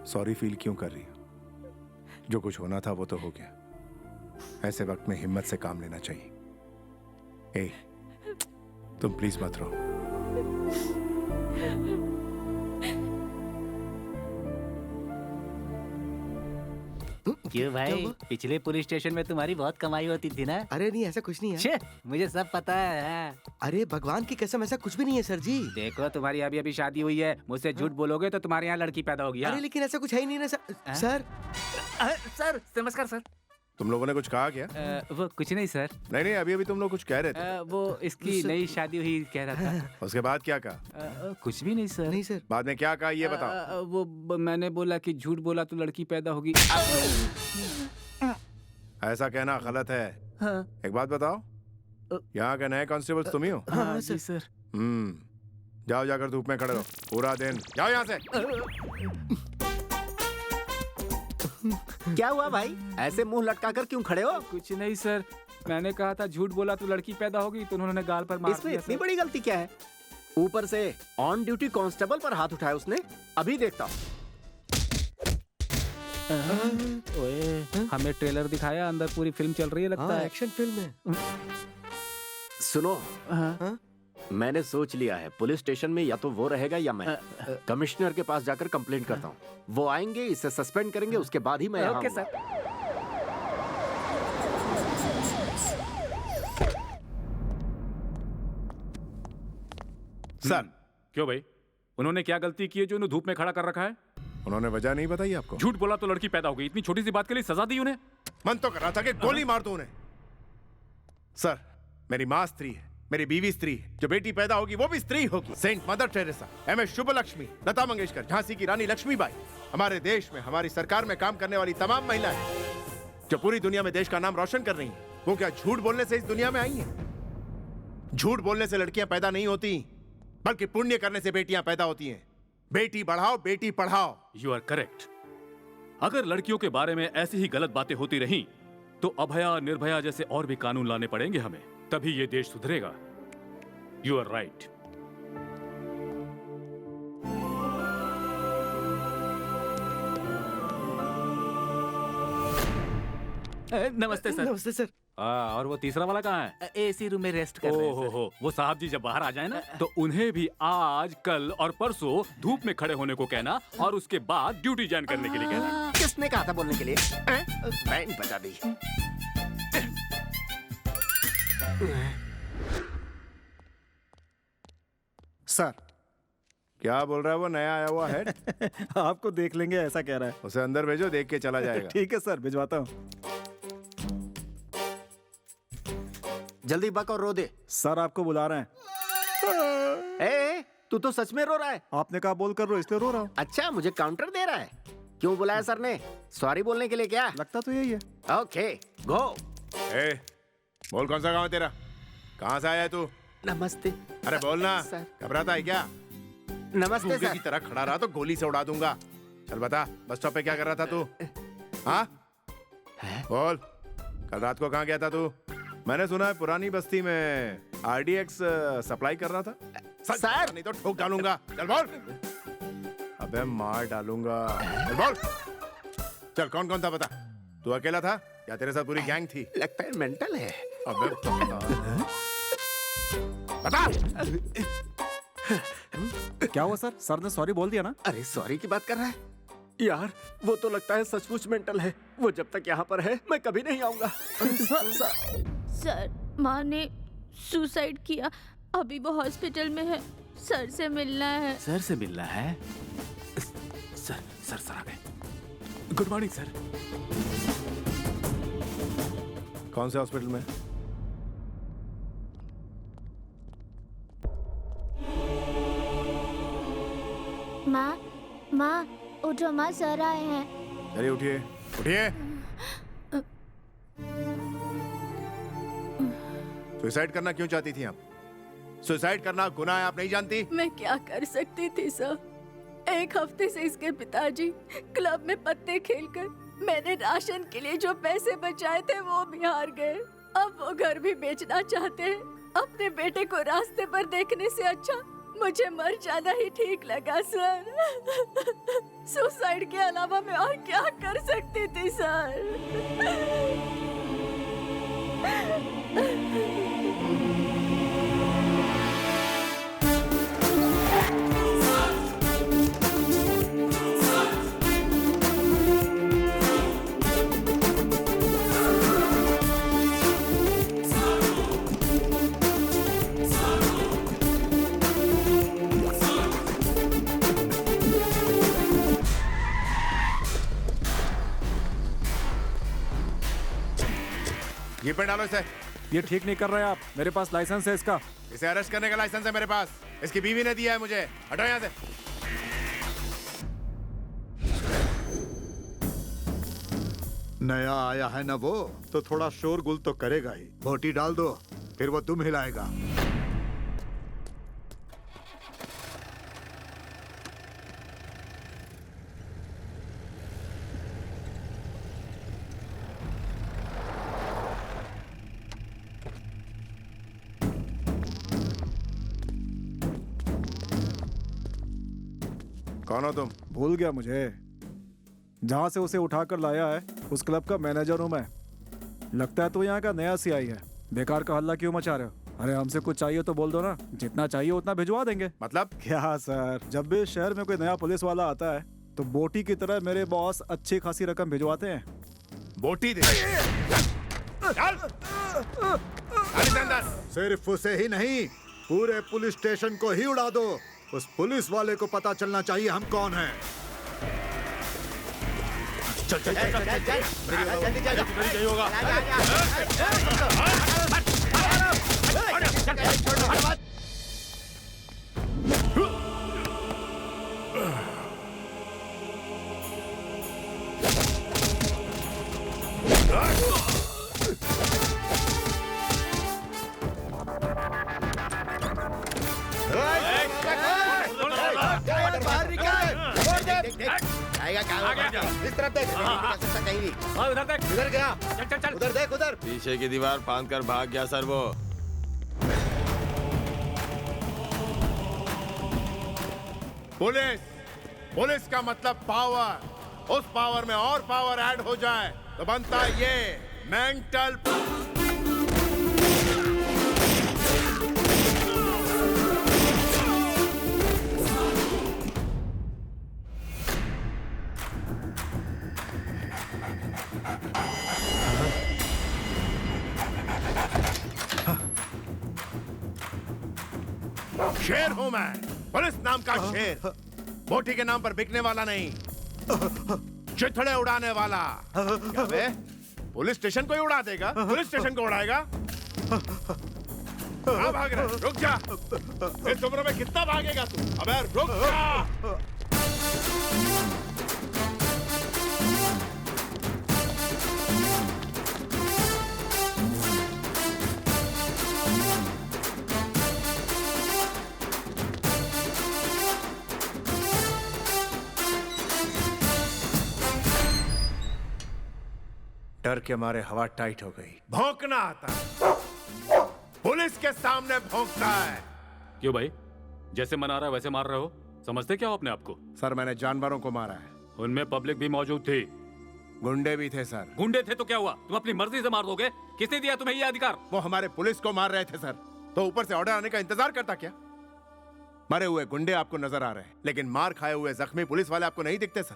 M: सॉरी फील क्यों कर रही हो? जो कुछ होना था वो तो हो गया। ऐसे वक्त में हिम्मत से काम लेना चाहिए। ए, तुम प्लीज मत रो।
K: क्यों भाई, पिछले पुलिस स्टेशन में तुम्हारी बहुत कमाई होती थी ना?
H: अरे नहीं, ऐसा कुछ नहीं है।
K: छे, मुझे सब पता है।
H: अरे भगवान की कसम, ऐसा कुछ भी नहीं है सर जी।
P: देखो तुम्हारी अभी अभी शादी हुई है, मुझसे झूठ बोलोगे तो तुम्हारे यहाँ लड़की पैदा होगी।
H: अरे लेकिन ऐसा कुछ है ही नहीं ना सर।
P: सर नमस्कार सर।
M: तुम लोगों ने कुछ कहा क्या?
P: वो कुछ नहीं सर।
M: नहीं, अभी अभी तुम लोग कुछ कह रहे थे।
P: वो इसकी नई शादी हुई कह रहा था।
M: उसके बाद क्या कहा?
P: कुछ भी नहीं सर।
H: नहीं सर।
M: बाद में क्या कहा ये बताओ।
P: वो मैंने बोला कि झूठ बोला तो लड़की पैदा होगी।
M: ऐसा कहना गलत है।
P: हाँ।
M: एक बात बताओ, यहाँ के नए कांस्टेबल तुम ही हो?
P: हाँ जी सर।
M: जाओ, जाकर धूप में खड़े रहो पूरा दिन। जाओ यहाँ से।
R: क्या हुआ भाई, ऐसे मुंह लटका कर क्यों खड़े हो?
P: कुछ नहीं सर, मैंने कहा था झूठ बोला तो लड़की पैदा होगी, तो उन्होंने गाल पर मार
R: इसमें
P: दिया।
R: इतनी बड़ी गलती क्या है? ऊपर से ऑन ड्यूटी कांस्टेबल पर हाथ उठाया उसने। अभी देखता हूँ।
P: ओए, हमें ट्रेलर दिखाया, अंदर पूरी फिल्म चल रही है लगता है।
H: एक्शन फिल्म है।
R: सुनो, मैंने सोच लिया है, पुलिस स्टेशन में या तो वो रहेगा या मैं। कमिश्नर के पास जाकर कंप्लेंट करता हूँ। वो आएंगे, इसे सस्पेंड करेंगे, उसके बाद ही मैं यहाँ
P: ओके
R: आऊंगा।
M: सर।
A: क्यों भाई, उन्होंने क्या गलती की है जो उन्हें धूप में खड़ा कर रखा है?
M: उन्होंने वजह नहीं बताई आपको?
A: झूठ बोला तो लड़की पैदा हो गई, इतनी छोटी सी बात के लिए सजा दी उन्हें?
M: मन तो कर रहा था कि गोली मार दूं उन्हें। सर, मेरी माँ स्त्री है, मेरी बीवी स्त्री है, जो बेटी पैदा होगी वो भी स्त्री होगी। Saint mother Teresa, MS Subbulakshmi, Lata Mangeshkar, Jhansi की रानी लक्ष्मीबाई, हमारे देश में हमारी सरकार में काम करने वाली तमाम महिलाएं जो पूरी दुनिया में देश का नाम रोशन कर रही हैं, वो क्या झूठ बोलने से इस दुनिया में आई हैं? झूठ बोलने से लड़कियां पैदा नहीं होती, बल्कि पुण्य करने से बेटियां पैदा होती हैं। बेटी बढ़ाओ, बेटी पढ़ाओ।
A: You are correct. अगर लड़कियों के बारे में ऐसी ही गलत बातें होती रहीं, तो अभया, निर्भया जैसे और भी कानून लाने पड़ेंगे हमें, तभी ये देश सुधरेगा। You are right.
P: नमस्ते सर।
H: नमस्ते सर।
A: और वो तीसरा वाला कहाँ है?
P: एसी रूम में रेस्ट कर रहे हैं सर।
A: हो, वो साहब जी जब बाहर आ जाए ना, तो उन्हें भी आज, कल और परसों धूप में खड़े होने को कहना और उसके बाद ड्यूटी ज्वाइन करने के लिए कहना।
R: किसने कहा था बोलने के लिए? बैंड बजा दी।
F: सर।
M: क्या बोल रहा है वो नया आया हुआ है?
F: आपको देख लेंगे ऐसा कह रहा है।
M: उसे अंदर भेजो, देख के चला जाएगा।
F: ठीक है सर, भिजवाता हूँ।
R: जल्दी बक और रो दे।
F: सर आपको बुला रहे हैं।
R: ए, तू तो सच में रो रहा है।
F: आपने कहा बोल कर रो, इसलिए रो रहा हूँ।
R: अच्छा, मुझे काउंटर दे रहा है। क्यों बुलाया सर ने? सॉरी बोलने के लिए क्या?
F: लगता तो यही है।
R: ओके, गो।
M: बोल, कौन सा गाँव है तेरा? कहाँ से आया है तू?
R: नमस्ते।
M: अरे बोलना,
R: सर।
M: घबराता है क्या?
R: नमस्ते सर।
M: की तरह खड़ा रहा तो गोली से उड़ा दूंगा। चल बता, बस स्टॉप पे क्या कर रहा था तू? हाँ बोल, कल रात को कहाँ गया था तू? मैंने सुना है पुरानी बस्ती में RDX सप्लाई कर रहा था।
R: सर
M: नहीं तो ठोक डालूंगा। चल बोल। अबे मार डालूंगा। चल बोल। चल, कौन कौन था बता? तू अकेला था या तेरे साथ पूरी गैंग थी?
R: लगता है मेंटल है।
M: अबे बता।
F: क्या हुआ सर? सर ने सॉरी बोल दिया ना?
R: अरे सॉरी की बात कर रहा है यार? वो तो लगता है सचमुच मेंटल है। वो जब तक यहाँ पर है मैं कभी नहीं आऊंगा।
I: सर, माँ ने सुसाइड किया, अभी वो हॉस्पिटल में है। सर से मिलना है।
P: सर से मिलना है? सर आ गए। Good morning sir.
M: कौन से हॉस्पिटल में?
J: माँ उठो माँ, सर आए हैं।
M: चलिए उठिए, उठिए। सुसाइड करना क्यों चाहती थी आप? सुसाइड करना गुनाह है, आप नहीं जानती?
C: मैं क्या कर सकती थी सर? एक हफ्ते से इसके पिताजी क्लब में पत्ते खेलकर मैंने राशन के लिए जो पैसे बचाए थे वो भी हार गए। अब वो घर भी बेचना चाहते हैं। अपने बेटे को रास्ते पर देखने से अच्छा मुझे मर जाना ही ठीक लगा सर। सुसाइड के अलावा मैं और क्या कर सकती थी सर?
M: ये पे डालो इसे।
F: ये ठीक नहीं कर रहे आप। मेरे पास लाइसेंस है इसका।
M: इसे अरेस्ट करने का लाइसेंस है मेरे पास। इसकी बीवी ने दिया है मुझे। हटो यहाँ से।
S: नया आया है ना वो, तो थोड़ा शोर गुल तो करेगा ही। बोटी डाल दो, फिर वो तुम हिलाएगा।
M: कौन हो तुम?
F: भूल गया मुझे? जहाँ से उसे उठाकर लाया है उस क्लब का मैनेजर हूँ मैं। लगता है तो यहाँ का नया सीआई है। बेकार का हल्ला क्यों मचा रहे हो? अरे हमसे कुछ चाहिए तो बोल दो ना, जितना चाहिए उतना भिजवा देंगे।
M: मतलब
F: क्या सर, जब भी शहर में कोई नया पुलिस वाला आता है तो बोटी की तरह मेरे बॉस अच्छी खासी रकम भिजवाते हैं।
M: बोटी दे।
S: सिर्फ उसे ही नहीं, पूरे पुलिस स्टेशन को ही उड़ा दो। उस पुलिस वाले को पता चलना चाहिए हम कौन हैं।
L: चल चल चल चल जल्दी चल नहीं होगा।
H: इस तरफ देख, कहीं नहीं।
L: उधर देख,
H: उधर गया।
L: चल चल चल।
H: उधर देख, उधर।
D: पीछे की दीवार फांद कर भाग गया सर वो।
M: पुलिस, पुलिस का मतलब पावर। उस पावर में और पावर ऐड हो जाए तो बनता है ये मेंटल। शेर हूं मैं, पुलिस नाम का शेर। बोटी के नाम पर बिकने वाला नहीं, चिथड़े उड़ाने वाला। क्या बे? पुलिस स्टेशन को ही उड़ा देगा? पुलिस स्टेशन को उड़ाएगा? कहाँ भाग रहा है? रुक जा। इस उम्र में कितना भागेगा तू? अबे रुक जा। डर के मारे हवा टाइट हो गई। भौंकना आता है, पुलिस के सामने भौंकता है।
A: क्यों भाई, जैसे मना रहा है वैसे मार रहे हो? समझते क्या हो अपने आप को?
M: सर मैंने जानवरों को मारा है।
A: उनमें पब्लिक भी मौजूद थी।
M: गुंडे भी थे सर।
A: गुंडे थे तो क्या हुआ? तुम अपनी मर्जी से मार दोगे? किसने दिया तुम्हें ये अधिकार?
M: वो हमारे पुलिस को मार रहे थे सर, तो ऊपर से ऑर्डर आने का इंतजार करता क्या? मरे हुए गुंडे आपको नजर आ रहे हैं, लेकिन मार खाए हुए जख्मी पुलिस वाले आपको नहीं दिखते सर।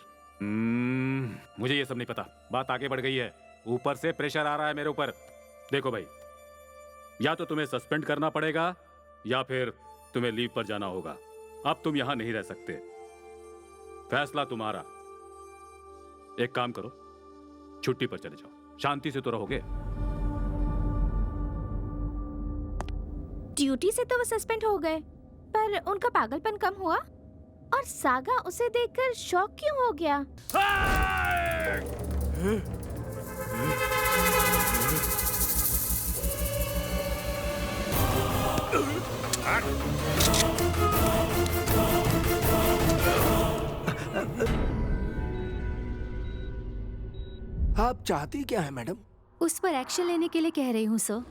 A: मुझे ये सब नहीं पता। बात आगे बढ़ गई है, ऊपर से प्रेशर आ रहा है मेरे ऊपर। देखो भाई, या तो तुम्हें सस्पेंड करना पड़ेगा या फिर तुम्हें लीव पर जाना होगा। अब तुम यहां नहीं रह सकते, फैसला तुम्हारा। एक काम करो, छुट्टी पर चले जाओ, शांति से तो रहोगे।
G: ड्यूटी से तो वो सस्पेंड हो गए, पर उनका पागलपन कम हुआ? और सागा उसे देखकर शॉक क्यों हो गया?
H: आप चाहती क्या है मैडम?
C: उस पर एक्शन लेने के लिए कह रही हूँ सर।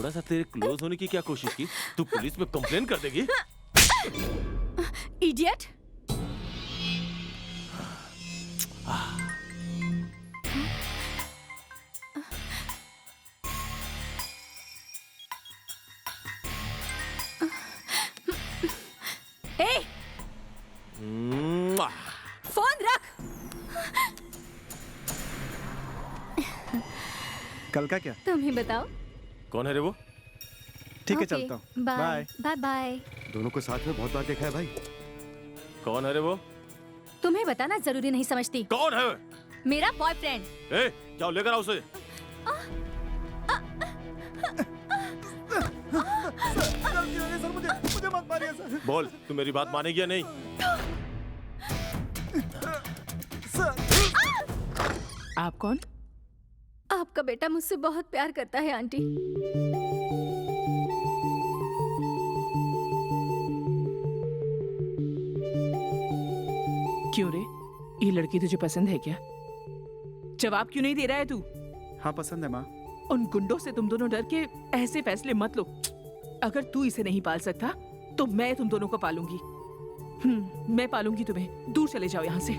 D: थोड़ा सा तेरे क्लोज होने की क्या कोशिश की? तू पुलिस में कंप्लेन कर देगी?
C: इडियट! ए! फोन रख।
F: कल का क्या?
G: तुम ही बताओ।
D: कौन है रे वो?
F: ठीक है,
G: ओके,
F: चलता हूँ।
G: Bye bye bye.
B: दोनों को साथ में बहुत बार देखा है भाई।
D: कौन है रे वो?
C: तुम्हें बताना जरूरी नहीं समझती।
D: कौन है?
C: मेरा बॉयफ्रेंड।
D: ए, जाओ लेकर आओ उसे।
F: सर, मुझे मत मारिए सर।
D: बोल, तू मेरी बात मानेगी या नहीं?
C: आप कौन? आपका बेटा मुझसे बहुत प्यार करता है आंटी।
U: क्यों रे, ये लड़की तुझे पसंद है क्या? जवाब क्यों नहीं दे रहा है तू?
F: हाँ, पसंद है माँ।
U: उन गुंडों से तुम दोनों डर के ऐसे फैसले मत लो। अगर तू इसे नहीं पाल सकता तो मैं तुम दोनों को पालूंगी। मैं पालूंगी तुम्हें। दूर चले जाओ यहाँ से।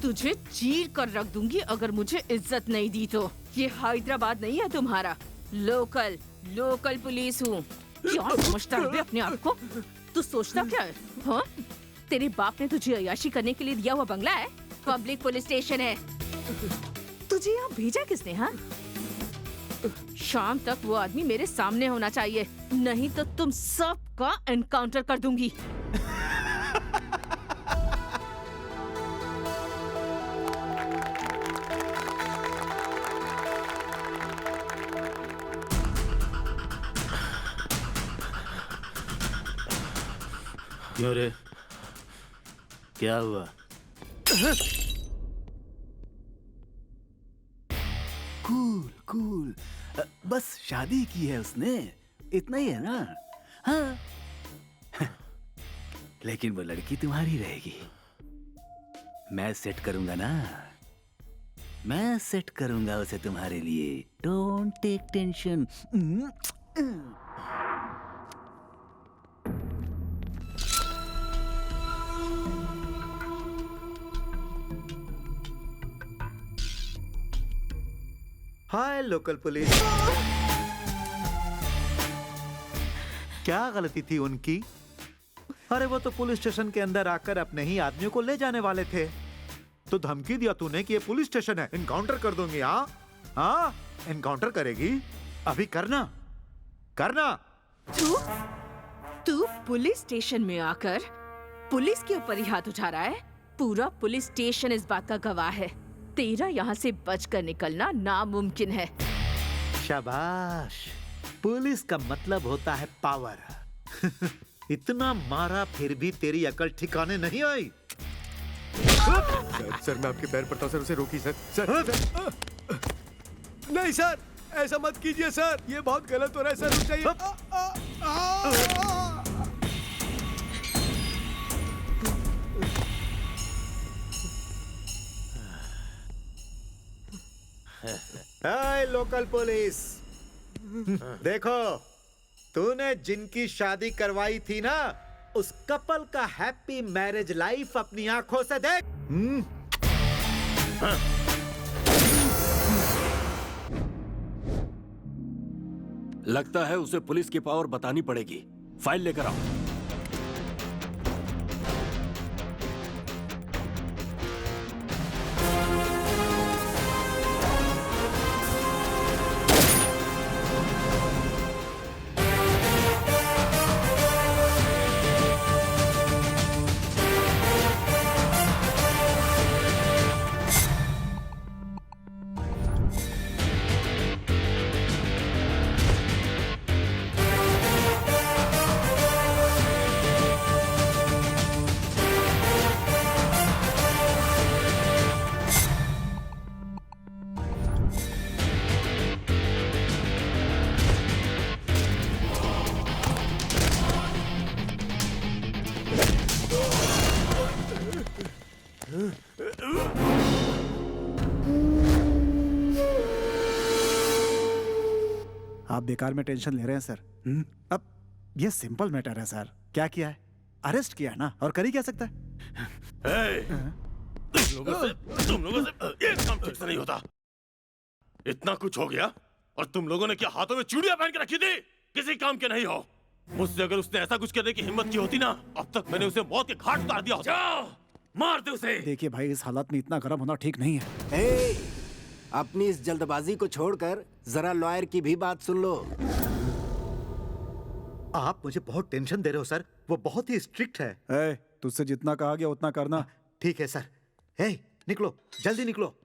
U: तुझे चीर कर रख दूंगी अगर मुझे इज्जत नहीं दी तो। ये हैदराबाद नहीं है तुम्हारा। लोकल पुलिस हूँ। क्या समझता है अपने आप को? तू सोचता क्या है? हाँ? तेरे बाप ने तुझे अय्याशी करने के लिए दिया हुआ बंगला है? पब्लिक पुलिस स्टेशन है। तुझे यहाँ भेजा किसने? हाँ, शाम तक वो आदमी मेरे सामने होना चाहिए, नहीं तो तुम सबका एनकाउंटर कर दूंगी।
K: क्यों रे, क्या हुआ?
O: कूल। बस शादी की है उसने, इतना ही है ना? हाँ। लेकिन वो लड़की तुम्हारी रहेगी। मैं सेट करूंगा ना, मैं सेट करूंगा उसे तुम्हारे लिए। Don't take tension.
S: हाय लोकल पुलिस। क्या गलती थी उनकी? अरे वो तो पुलिस स्टेशन के अंदर आकर अपने ही आदमियों को ले जाने वाले थे, तो धमकी दिया तूने कि ये पुलिस स्टेशन है, इनकाउंटर कर दूंगी। हाँ, इनकाउंटर करेगी? अभी करना।
U: तू पुलिस स्टेशन में आकर पुलिस के ऊपर ही हाथ उठा रहा है। पूरा पुलिस स्टेशन इस बात का गवाह है। तेरा यहाँ से बचकर निकलना नामुमकिन है।
S: शाबाश। पुलिस का मतलब होता है पावर। इतना मारा फिर भी तेरी अकल ठिकाने नहीं आई।
B: सर मैं आपके पैर पड़ता हूं सर, उसे रोकी सर।
H: नहीं सर, ऐसा मत कीजिए सर, ये बहुत गलत हो रहा है सर। रुक जाइए।
S: हाय लोकल पुलिस, देखो तूने जिनकी शादी करवाई थी ना, उस कपल का हैप्पी मैरिज लाइफ अपनी आंखों से देख।
E: लगता है उसे पुलिस की पावर बतानी पड़ेगी। फाइल लेकर आओ।
F: आप बेकार में टेंशन ले रहे हैं सर। अब ये सिंपल मैटर है सर। क्या किया है? अरेस्ट किया है ना, और कर ही क्या सकता है?
L: तुम लोगों से एक काम ठीक से नहीं होता। इतना कुछ हो गया और तुम लोगों ने क्या हाथों में चूड़ियां पहन के रखी थी? किसी काम के नहीं हो। मुझसे अगर उसने ऐसा कुछ करने की हिम्मत की होती ना, अब तक मैंने उसे मौत के घाट उतार दिया होता। जाओ, मार दे उसे।
F: देखिए भाई, इस हालत में इतना गर्म होना ठीक नहीं है।
R: अपनी इस जल्दबाजी को छोड़कर जरा लॉयर की भी बात सुन लो।
S: आप मुझे बहुत टेंशन दे रहे हो सर। वो बहुत ही स्ट्रिक्ट है।
F: तुझसे जितना कहा गया उतना करना।
S: ठीक है सर। निकलो, जल्दी निकलो।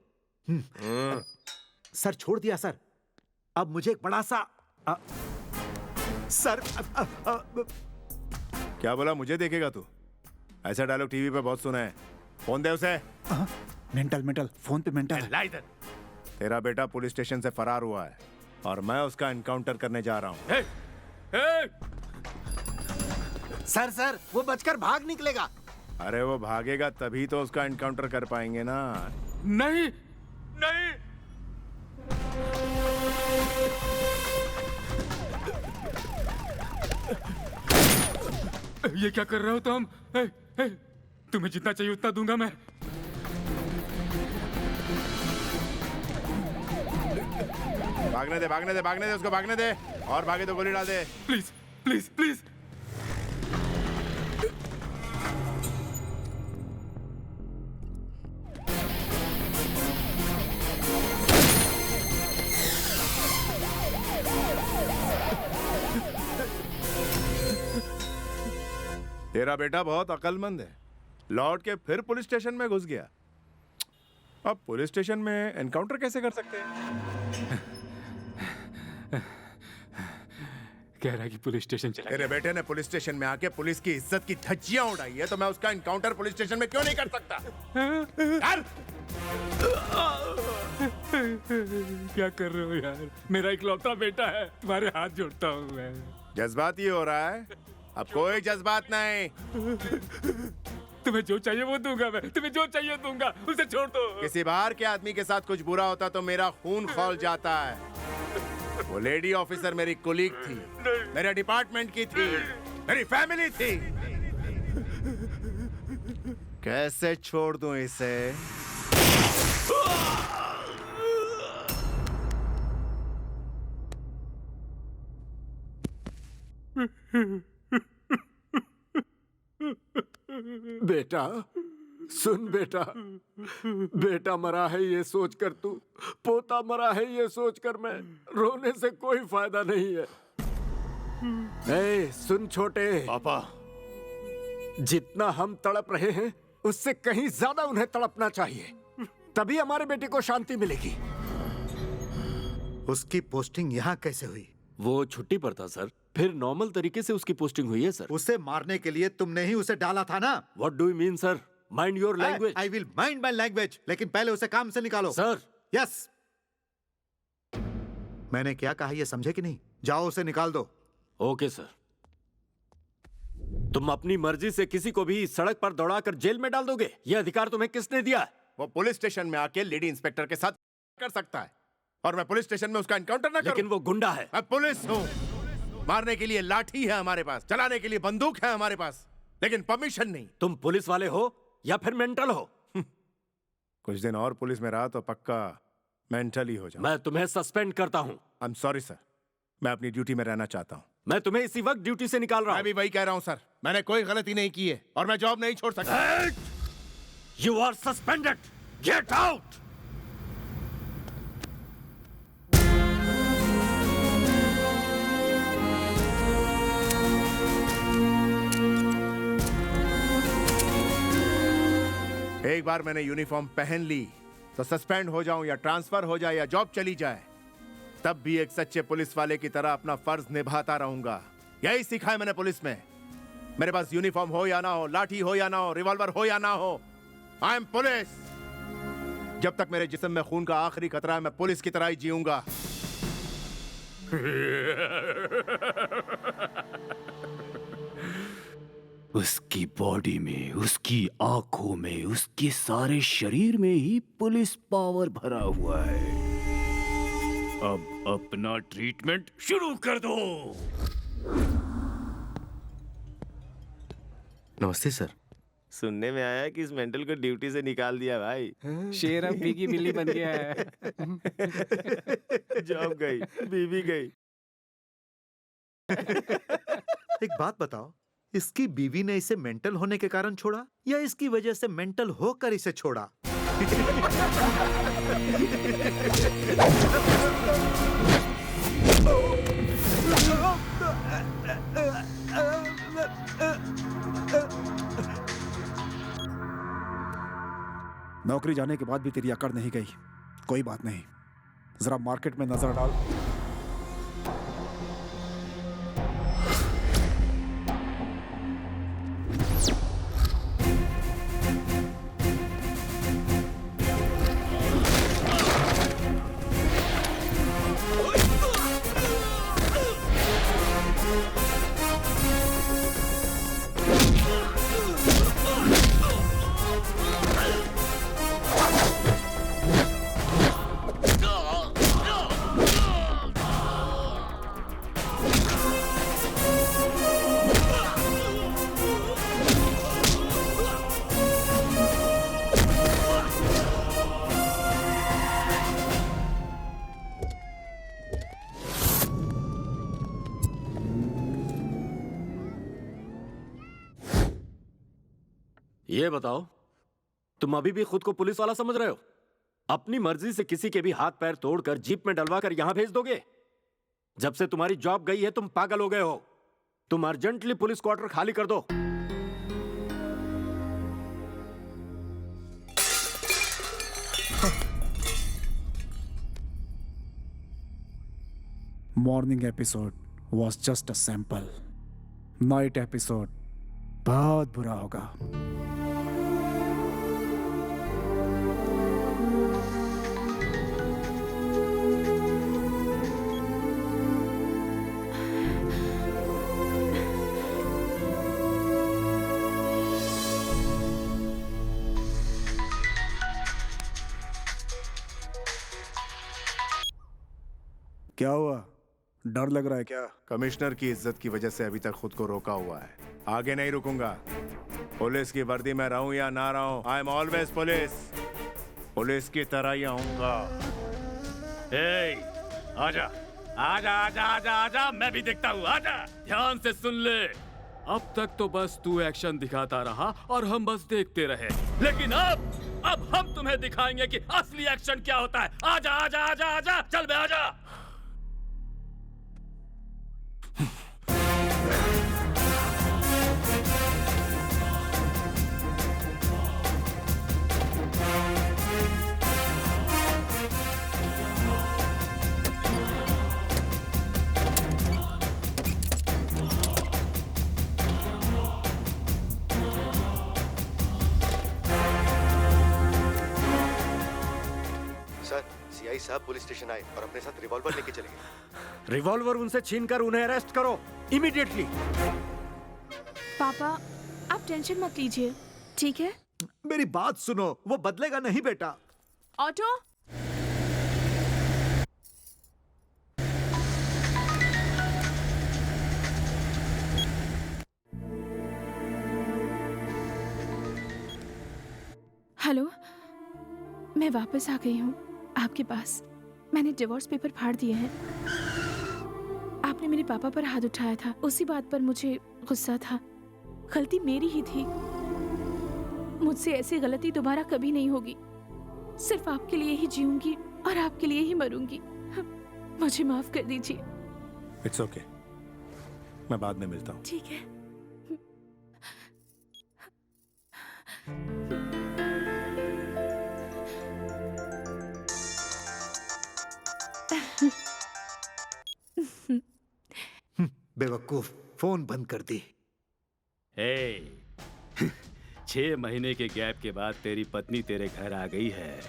S: सर छोड़ दिया सर। अब मुझे एक बड़ा सा सर।
M: क्या बोला? मुझे देखेगा तू? ऐसा डायलॉग टीवी पे बहुत सुना है। फोन दे उसे।
F: मेंटल फोन पे मेंटल।
M: ला इधर। तेरा बेटा पुलिस स्टेशन से फरार हुआ है और मैं उसका एनकाउंटर करने जा रहा हूँ।
R: सर वो बचकर भाग निकलेगा।
M: अरे वो भागेगा तभी तो उसका एनकाउंटर कर पाएंगे ना।
A: नहीं नहीं, ये क्या कर रहे हो तुम? तुम्हें जितना चाहिए उतना दूंगा मैं।
M: भागने दे, भागने दे, भागने दे उसको, भागने दे। और भागे तो गोली डाल दे।
A: Please please please.
M: तेरा बेटा बहुत अक्लमंद है। लौट के फिर पुलिस स्टेशन में घुस गया। अब पुलिस स्टेशन में एनकाउंटर कैसे कर सकते हैं?
A: कह रहा है कि पुलिस स्टेशन चला।
M: तेरे बेटे ने पुलिस स्टेशन में आके पुलिस की इज्जत की धज्जियां उड़ाई है, तो मैं उसका एनकाउंटर पुलिस स्टेशन में क्यों नहीं कर सकता?
A: क्या कर रहे हो यार? मेरा इकलौता बेटा है, तुम्हारे हाथ जोड़ता हूँ मैं।
M: जज्बाती हो रहा है? अब कोई जज्बात नहीं।
A: तुम्हें जो चाहिए वो दूंगा मैं, तुम्हें जो चाहिए दूंगा, उसे छोड़ दो।
M: किसी बाहर के आदमी के साथ कुछ बुरा होता तो मेरा खून खौल जाता है। वो लेडी ऑफिसर मेरी कुलीग थी, मेरे डिपार्टमेंट की थी, मेरी फैमिली थी। कैसे छोड़ दूं इसे?
E: बेटा सुन बेटा, बेटा मरा है ये सोचकर तू, पोता मरा है ये सोचकर मैं, रोने से कोई फायदा नहीं है। सुन छोटे
L: पापा,
E: जितना हम तड़प रहे हैं उससे कहीं ज्यादा उन्हें तड़पना चाहिए, तभी हमारे बेटे को शांति मिलेगी।
S: उसकी पोस्टिंग यहाँ कैसे हुई?
E: वो छुट्टी पर था सर, फिर नॉर्मल तरीके से उसकी पोस्टिंग हुई है सर।
S: उसे मारने के लिए तुमने ही उसे डाला था ना?
E: What do you mean sir? Mind your language.
S: I will mind my language, लेकिन पहले उसे काम से निकालो।
E: सर।
S: यस। मैंने क्या कहा ये समझे कि नहीं? जाओ उसे निकाल दो।
E: Okay sir. तुम अपनी मर्जी से किसी को भी सड़क पर दौड़ाकर जेल में डाल दोगे? ये अधिकार तुम्हें किसने दिया?
M: वो पुलिस स्टेशन में आके लेडी इंस्पेक्टर के साथ कर सकता है और मैं पुलिस स्टेशन में उसका एनकाउंटर ना करूं?
E: लेकिन वो गुंडा है।
M: मैं पुलिस हूं। मारने के लिए लाठी है हमारे पास, चलाने के लिए बंदूक है हमारे पास, लेकिन परमिशन नहीं।
E: तुम पुलिस वाले हो या फिर मेंटल हो?
M: कुछ दिन और पुलिस में रहा तो पक्का मेंटल ही हो जाऊं।
E: मैं तुम्हें सस्पेंड करता हूं।
M: आई एम सॉरी सर, मैं अपनी ड्यूटी में रहना चाहता हूं।
E: मैं तुम्हें इसी वक्त ड्यूटी से निकाल रहा हूं।
M: मैं भी वही कह रहा हूं सर, मैंने कोई गलती नहीं की है और मैं जॉब नहीं छोड़ सकता।
E: You are suspended, get out.
M: एक बार मैंने यूनिफॉर्म पहन ली तो सस्पेंड हो जाऊं या ट्रांसफर हो जाए या जॉब चली जाए, तब भी एक सच्चे पुलिस वाले की तरह अपना फर्ज निभाता रहूंगा। यही सीखा है मैंने पुलिस में। मेरे पास यूनिफॉर्म हो या ना हो, लाठी हो या ना हो, रिवॉल्वर हो या ना हो, आई एम पुलिस। जब तक मेरे जिस्म में खून का आखिरी खतरा है, मैं पुलिस की तरह ही जीऊंगा।
O: उसकी बॉडी में, उसकी आंखों में, उसके सारे शरीर में ही पुलिस पावर भरा हुआ है।
T: अब अपना ट्रीटमेंट शुरू कर दो।
H: नमस्ते सर।
L: सुनने में आया कि इस मेंटल को ड्यूटी से निकाल दिया भाई।
A: शेर अब बिगी बिल्ली बन गया है।
L: जॉब गई, बीवी गई।
S: एक बात बताओ, इसकी बीवी ने इसे मेंटल होने के कारण छोड़ा या इसकी वजह से मेंटल होकर इसे छोड़ा?
F: नौकरी जाने के बाद भी तेरी अकड़ नहीं गई। कोई बात नहीं, जरा मार्केट में नजर डाल।
R: ये बताओ, तुम अभी भी खुद को पुलिस वाला समझ रहे हो? अपनी मर्जी से किसी के भी हाथ पैर तोड़कर जीप में डलवा कर यहां भेज दोगे? जब से तुम्हारी जॉब गई है तुम पागल हो गए हो। तुम अर्जेंटली पुलिस क्वार्टर खाली कर दो।
F: Morning episode was just a sample. Night episode बहुत बुरा होगा। क्या हुआ? डर लग रहा है क्या?
M: कमिश्नर की इज्जत की वजह से अभी तक खुद को रोका हुआ है। आगे नहीं रुकूंगा। पुलिस की वर्दी में रहूं या ना रहूं, I am always police. Police की तरह ही आऊंगा।
T: आजा आजा आजा आजा आजा, मैं भी देखता हूँ। आजा, ध्यान से सुन ले।
A: अब तक तो बस तू एक्शन दिखाता रहा और हम बस देखते रहे,
T: लेकिन अब हम तुम्हें दिखाएंगे कि असली एक्शन क्या होता है। आजा आजा आजा आजा, चल बे आजा।
H: सीआई साहब पुलिस स्टेशन आए और अपने साथ रिवॉल्वर लेके चले गए।
R: रिवॉल्वर उनसे छीनकर उन्हें अरेस्ट करो इमीडिएटली।
I: पापा, आप टेंशन मत लीजिए, ठीक है?
S: मेरी बात सुनो, वो बदलेगा नहीं बेटा।
I: ऑटो, हेलो, मैं वापस आ गई हूँ आपके पास। मैंने डिवोर्स पेपर फाड़ दिए हैं। आपने मेरे पापा पर हाथ उठाया था, उसी बात पर मुझे गुस्सा था। गलती मेरी ही थी। मुझसे ऐसी गलती दोबारा कभी नहीं होगी। सिर्फ आपके लिए ही जीऊंगी और आपके लिए ही मरूंगी। मुझे माफ कर दीजिए।
M: इट्स ओके, मैं बाद में मिलता हूँ।
I: ठीक है।
S: बेवकूफ, फोन बंद कर दी।
T: 6 महीने के गैप के बाद तेरी पत्नी तेरे घर आ गई है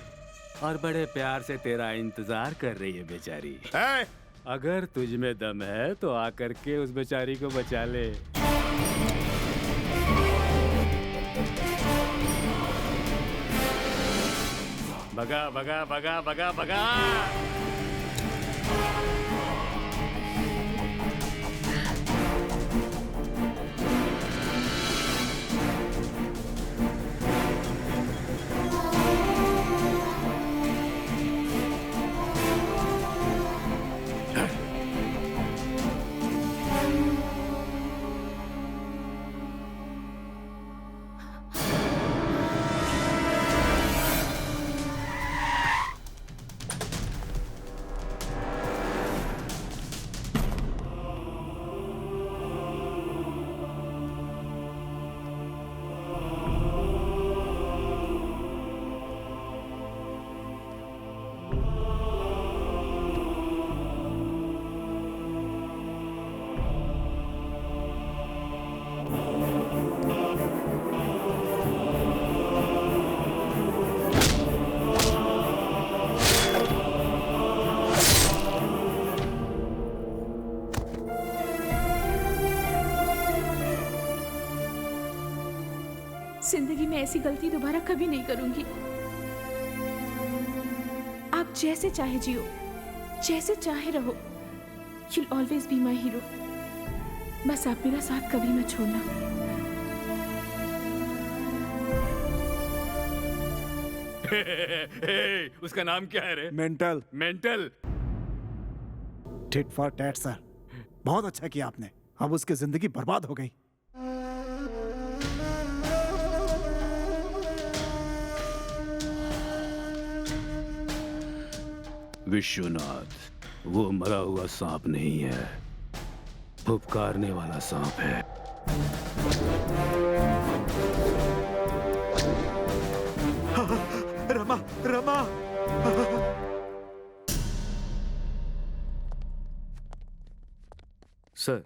T: और बड़े प्यार से तेरा इंतजार कर रही है बेचारी। अगर तुझ में दम है तो आकर के उस बेचारी को बचा ले। भगा भगा भगा भगा भगा।
I: मैं ऐसी गलती दोबारा कभी नहीं करूंगी। आप जैसे चाहे जियो, जैसे चाहे रहो। You'll always be my hero। बस आप मेरा साथ कभी मत छोड़ना।
T: उसका नाम क्या है रे?
F: Mental.
T: Mental.
F: Tit for tat sir, बहुत अच्छा किया आपने। अब उसकी जिंदगी बर्बाद हो गई।
T: विश्वनाथ, वो मरा हुआ सांप नहीं है, फुफकारने वाला सांप है।
S: रमा, रमा।
H: सर,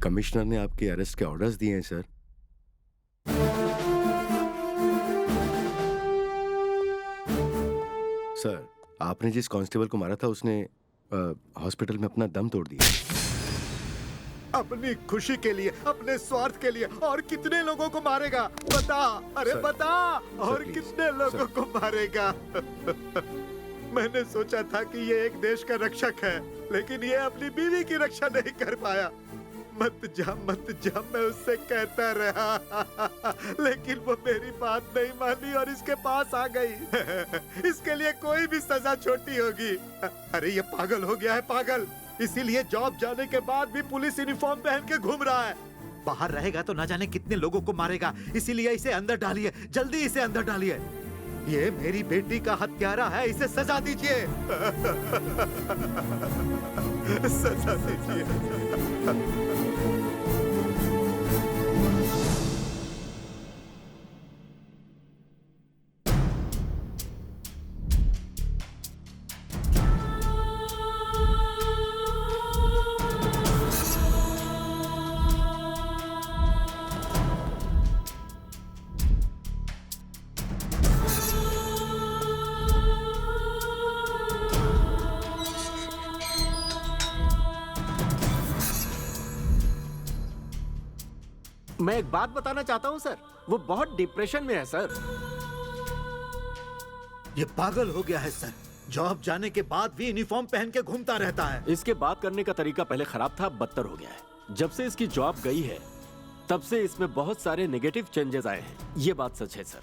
H: कमिश्नर ने आपके अरेस्ट के ऑर्डर्स दिए हैं सर। सर, आपने जिस कांस्टेबल को मारा था उसने हॉस्पिटल में अपना दम तोड़ दिया।
S: अपनी खुशी के लिए, अपने स्वार्थ के लिए और कितने लोगों को मारेगा बता। अरे
H: सर,
S: बता, और
H: please,
S: कितने लोगों को मारेगा। मैंने सोचा था कि ये एक देश का रक्षक है, लेकिन ये अपनी बीवी की रक्षा नहीं कर पाया। मत जा, मैं उससे कहता रहा, लेकिन वो मेरी बात नहीं मानी और इसके पास आ गई। इसके लिए कोई भी सजा छोटी होगी। अरे ये पागल हो गया है, पागल। इसीलिए जॉब जाने के बाद भी पुलिस यूनिफॉर्म पहन के घूम रहा है। बाहर रहेगा तो न जाने कितने लोगों को मारेगा। इसीलिए इसे अंदर डालिए, जल्दी इसे अंदर डालिए। ये मेरी बेटी का हत्यारा है, इसे सजा दीजिए। सजा दीजिए।
E: मैं एक बात बताना चाहता हूं सर, वो बहुत डिप्रेशन में है सर।
S: ये पागल हो गया है सर। जॉब जाने के बाद भी यूनिफॉर्म पहन के घूमता रहता है।
E: इसके बात करने का तरीका पहले खराब था, अब बदतर हो गया है। जब से इसकी जॉब गई है तब से इसमें बहुत सारे नेगेटिव चेंजेस आए हैं। ये बात सच है सर।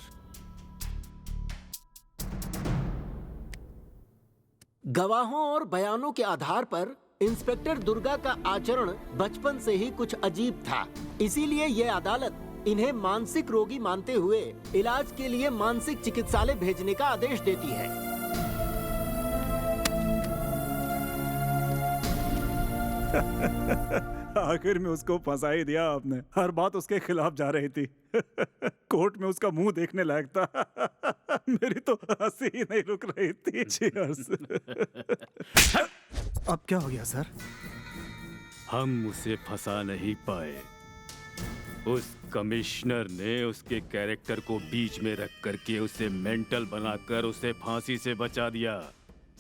E: गवाहों और बयानों के आधार पर इंस्पेक्टर दुर्गा का आचरण बचपन से ही कुछ अजीब था। इसीलिए ये अदालत इन्हें मानसिक रोगी मानते हुए इलाज के लिए मानसिक चिकित्सालय भेजने का आदेश देती है।
F: आखिर में उसको फंसा ही दिया आपने। हर बात उसके खिलाफ जा रही थी। कोर्ट में उसका मुंह देखने लायक था। मेरी तो हंसी ही नहीं रुक रही थी। Cheers। अब क्या हो गया सर?
T: हम उसे फंसा नहीं पाए। उस कमिश्नर ने उसके कैरेक्टर को बीच में रख करके उसे मेंटल बनाकर उसे फांसी से बचा दिया।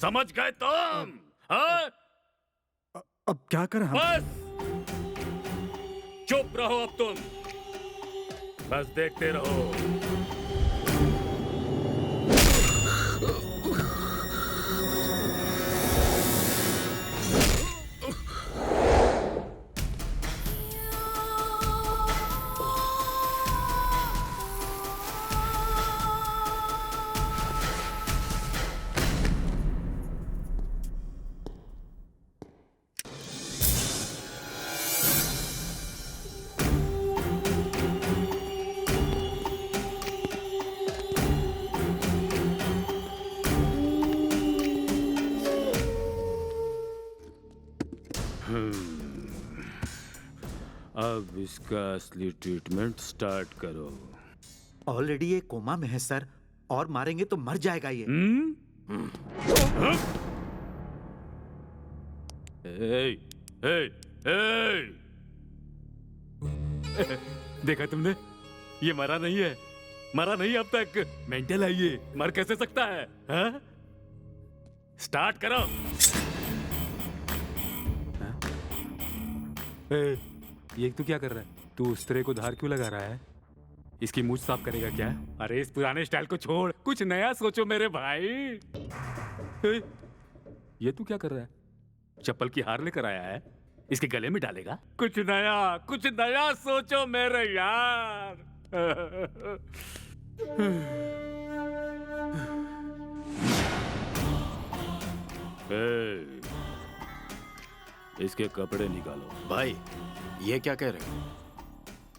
T: समझ गए तुम? हाँ?
F: अब क्या करें हम?
T: बस चुप रहो अब तुम, बस देखते रहो। अब इसका असली ट्रीटमेंट स्टार्ट करो।
S: ऑलरेडी ये कोमा में है सर, और मारेंगे तो मर जाएगा ये।
T: देखा तुमने? ये मरा नहीं है, मरा नहीं अब तक। मेंटल है ये, मर कैसे सकता है? हाँ? स्टार्ट करो।
A: ये तू क्या कर रहा है? तू उस तरह को धार क्यों लगा रहा है? इसकी मूछ साफ करेगा क्या? अरे इस पुराने स्टाइल को छोड़, कुछ नया सोचो मेरे भाई। ये तू क्या कर रहा है? चप्पल की हार लेकर आया है, इसके गले में डालेगा? कुछ नया सोचो मेरे यार।
T: इसके कपड़े निकालो।
R: भाई ये क्या कह रहे हो?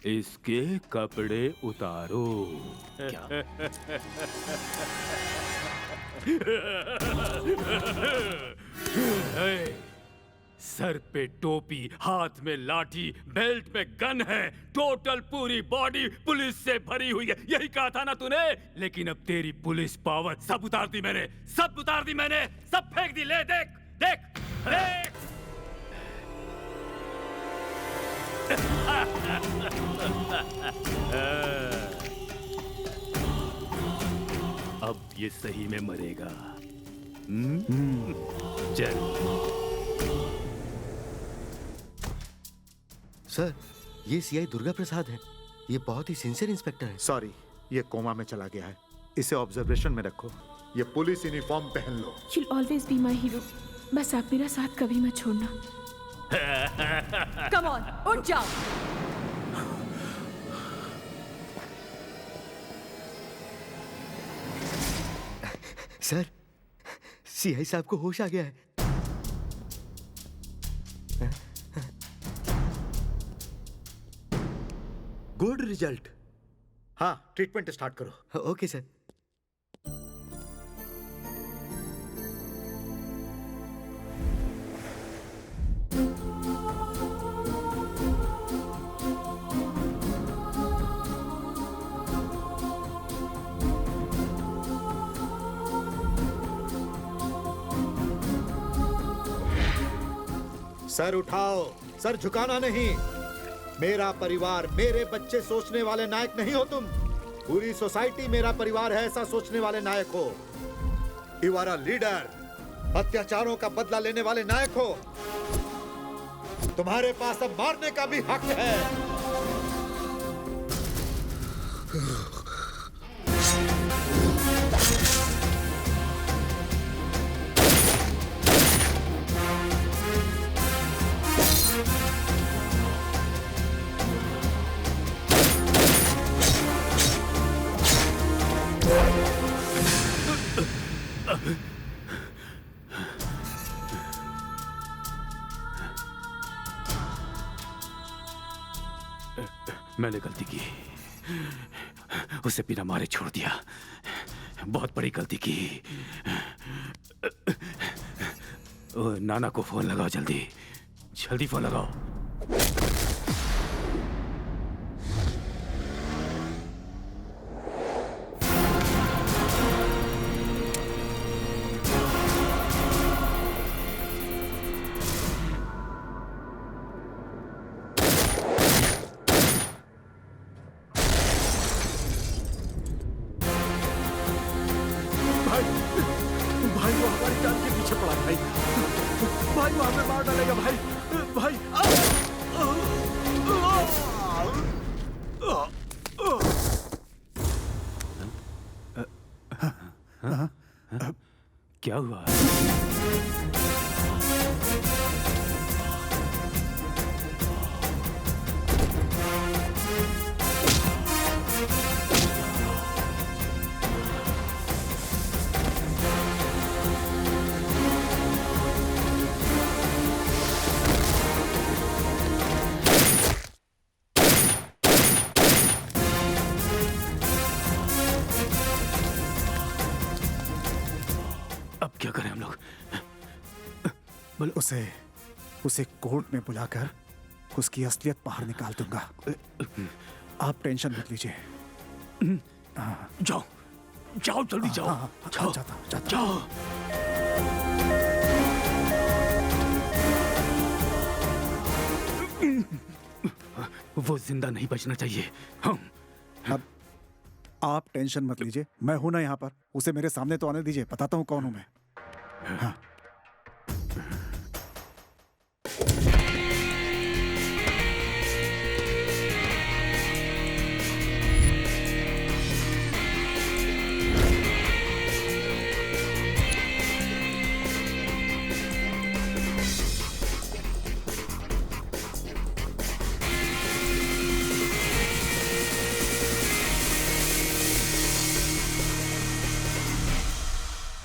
T: इसके कपड़े उतारो।
R: क्या?
T: सर पे टोपी, हाथ में लाठी, बेल्ट में गन है, टोटल पूरी बॉडी पुलिस से भरी हुई है। यही कहा था ना तूने? लेकिन अब तेरी पुलिस पावर सब उतार दी मैंने, सब फेंक दी। ले देख देख देख। अब ये सही में मरेगा। चल।
H: सर, ये सीआई दुर्गा प्रसाद है। ये बहुत ही सिंसियर इंस्पेक्टर है।
S: सॉरी, ये कोमा में चला गया है। इसे ऑब्जर्वेशन में रखो। ये पुलिस यूनिफॉर्म पहन लो।
I: You'll always be my hero. बस आप मेरा साथ कभी मत छोड़ना।
C: कम ऑन, उठ जाओ।
H: सर, सीआई साहब को होश आ गया है। Good result.
S: हाँ, ट्रीटमेंट स्टार्ट करो।
H: Okay sir.
S: सर उठाओ, सर झुकाना नहीं। मेरा परिवार, मेरे बच्चे सोचने वाले नायक नहीं हो तुम। पूरी सोसाइटी मेरा परिवार है, ऐसा सोचने वाले नायक हो। You are a leader. अत्याचारों का बदला लेने वाले नायक हो। तुम्हारे पास अब मारने का भी हक है।
T: मैंने गलती की, उसे बिना मारे छोड़ दिया। बहुत बड़ी गलती की। नाना को फोन लगाओ, जल्दी जल्दी फोन लगाओ। क्या हुआ? क्या करें हम लोग?
F: उसे कोर्ट में बुलाकर उसकी असलियत बाहर निकाल दूंगा। आप टेंशन मत लीजिए।
T: जाओ जाओ, जल्दी जाओ। जाओ जाओ। वो जिंदा नहीं बचना चाहिए।
F: अब आप टेंशन मत लीजिए, मैं हूं ना यहाँ पर। उसे मेरे सामने तो आने दीजिए, बताता हूँ कौन हूं मैं। हाँ।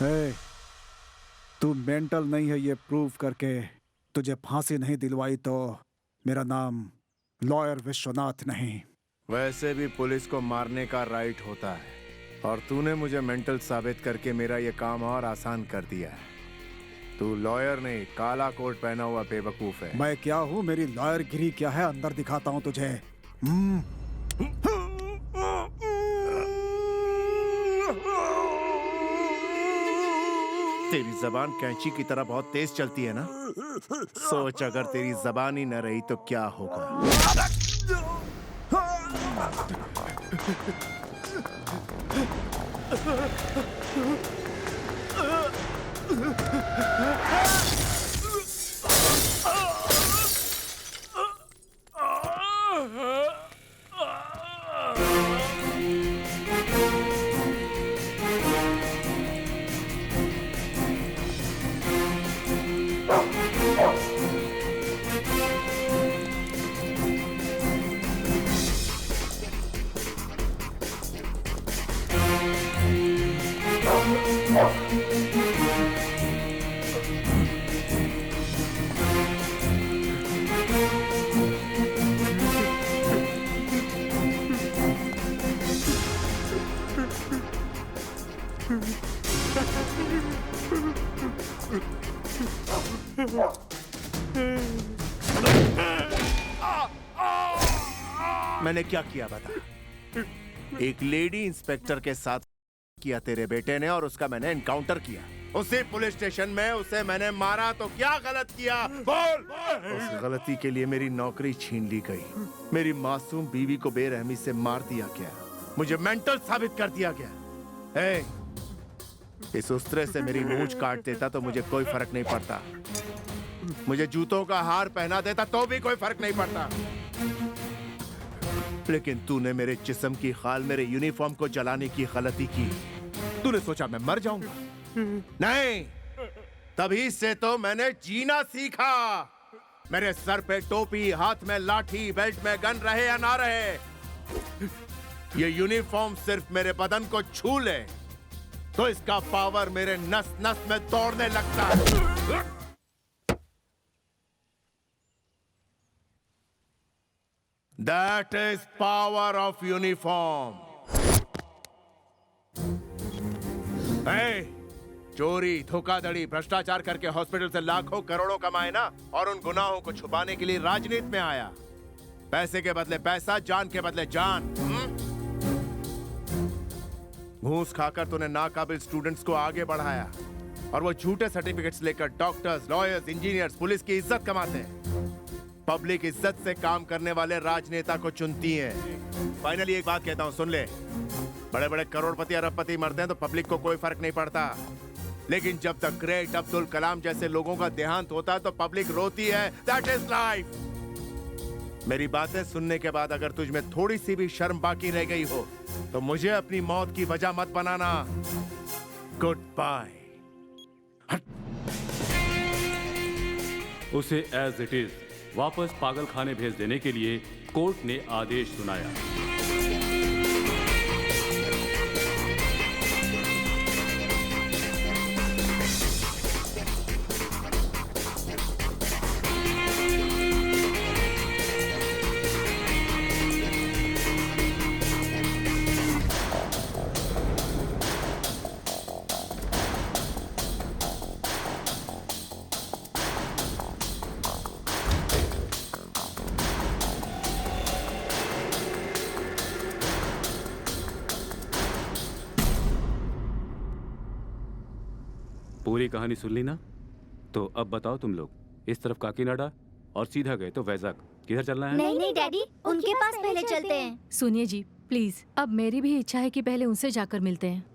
F: हे, तू मेंटल नहीं है ये प्रूव करके तुझे फांसी नहीं दिलवाई तो मेरा नाम लॉयर विश्वनाथ नहीं।
M: वैसे भी पुलिस को मारने का राइट होता है और तूने मुझे मेंटल साबित करके मेरा ये काम और आसान कर दिया है। तू लॉयर नहीं, काला कोट पहना हुआ बेवकूफ है।
F: मैं क्या हूँ, मेरी लॉयर गिरी क्या है, अंदर दिखाता हूँ तुझे।
M: तेरी जबान कैंची की तरह बहुत तेज चलती है ना। सोच अगर तेरी जबान ही न रही तो क्या होगा। मैंने क्या किया बता? एक लेडी इंस्पेक्टर के साथ किया तेरे बेटे ने और उसका मैंने एनकाउंटर किया। उसी पुलिस स्टेशन में उसे मैंने मारा तो क्या गलत किया? बोल। उस गलती के लिए मेरी नौकरी छीन ली गई, मेरी मासूम बीवी को बेरहमी से मार दिया गया, मुझे मेंटल साबित कर दिया गया। इस उस्त्रे से मेरी मूंछ काट देता तो मुझे कोई फर्क नहीं पड़ता, मुझे जूतों का हार पहना देता तो भी कोई फर्क नहीं पड़ता, लेकिन तूने मेरे जिस्म की खाल, मेरे यूनिफॉर्म को जलाने की गलती की। तूने सोचा मैं मर जाऊंगा? नहीं, तभी से तो मैंने जीना सीखा। मेरे सर पे टोपी, हाथ में लाठी, बेल्ट में गन रहे या ना रहे, ये यूनिफॉर्म सिर्फ मेरे बदन को छू ले तो इसका पावर मेरे नस नस में दौड़ने लगता है। That is power of uniform. चोरी, धोखाधड़ी, भ्रष्टाचार करके हॉस्पिटल से लाखों करोड़ों कमाए ना, और उन गुनाहों को छुपाने के लिए राजनीति में आया। पैसे के बदले पैसा, जान के बदले जान। घूस खाकर तूने नाकाबिल स्टूडेंट्स को आगे बढ़ाया और वो झूठे सर्टिफिकेट्स लेकर डॉक्टर्स, लॉयर्स, इंजीनियर्स, पुलिस की इज्जत कमाते हैं। पब्लिक इज्जत से काम करने वाले राजनेता को चुनती है। फाइनली एक बात कहता हूं, सुन ले। बड़े बड़े करोड़पति, अरबपति मरते हैं तो पब्लिक को कोई फर्क नहीं पड़ता, लेकिन जब तक ग्रेट अब्दुल कलाम जैसे लोगों का देहांत होता है तो पब्लिक रोती है। That is life. मेरी बातें सुनने के बाद अगर तुझ में थोड़ी सी भी शर्म बाकी रह गई हो तो मुझे अपनी मौत की वजह मत बनाना। Good bye.
T: उसे एज इट इज वापस पागल खाने भेज देने के लिए कोर्ट ने आदेश सुनाया। पूरी कहानी सुन ली ना? तो अब बताओ तुम लोग, इस तरफ काकीनाडा और सीधा गए तो वैजाग, किधर चलना है?
J: नहीं नहीं डैडी, उनके पास पहले चलते हैं।
C: सुनिए जी प्लीज, अब मेरी भी इच्छा है कि पहले उनसे जाकर मिलते हैं।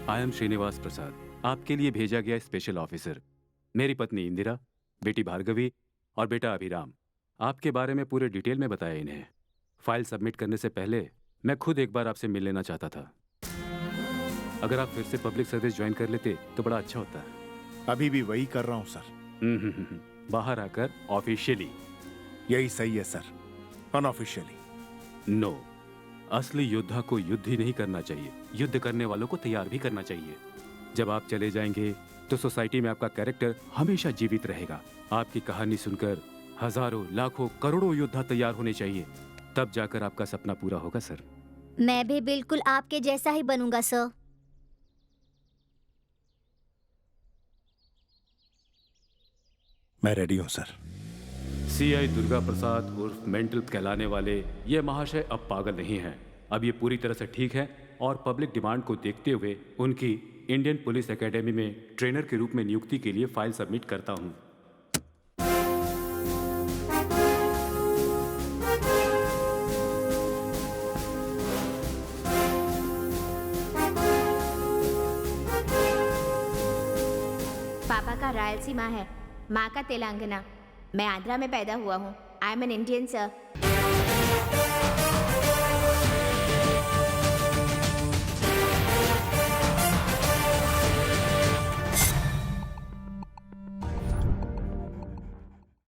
T: आई एम श्रीनिवास प्रसाद, आपके लिए भेजा गया स्पेशल ऑफिसर। मेरी पत्नी इंदिरा, बेटी भार्गवी और बेटा अभिराम। आपके बारे में पूरे डिटेल में बताया इन्हें। फाइल सबमिट करने से पहले मैं खुद एक बार आपसे मिल लेना चाहता था। अगर आप फिर से पब्लिक सर्विस ज्वाइन कर लेते तो बड़ा अच्छा होता।
M: अभी भी वही कर रहा हूँ सर।
T: बाहर आकर ऑफिशियली।
M: यही सही है सर, अनऑफिशियली।
T: नो, असली योद्धा को युद्ध ही नहीं करना चाहिए, युद्ध करने वालों को तैयार भी करना चाहिए। जब आप चले जाएंगे तो सोसाइटी में आपका कैरेक्टर हमेशा जीवित रहेगा। आपकी कहानी सुनकर हजारों, लाखों, करोड़ों योद्धा तैयार होने चाहिए, तब जाकर आपका सपना पूरा होगा सर।
J: मैं भी बिल्कुल आपके जैसा ही बनूंगा सर।
M: मैं रेडी हूं सर।
T: सीआई दुर्गा प्रसाद उर्फ मेंटल कहलाने वाले ये महाशय अब पागल नहीं हैं। अब ये पूरी तरह से ठीक है और पब्लिक डिमांड को देखते हुए उनकी इंडियन पुलिस एकेडमी में ट्रेनर के रूप में नियुक्ति के लिए फाइल सबमिट करता हूं।
G: पापा का रायलसीमा है, माँ का तेलंगाना। मैं आंध्रा में पैदा हुआ हूँ। I am an Indian sir.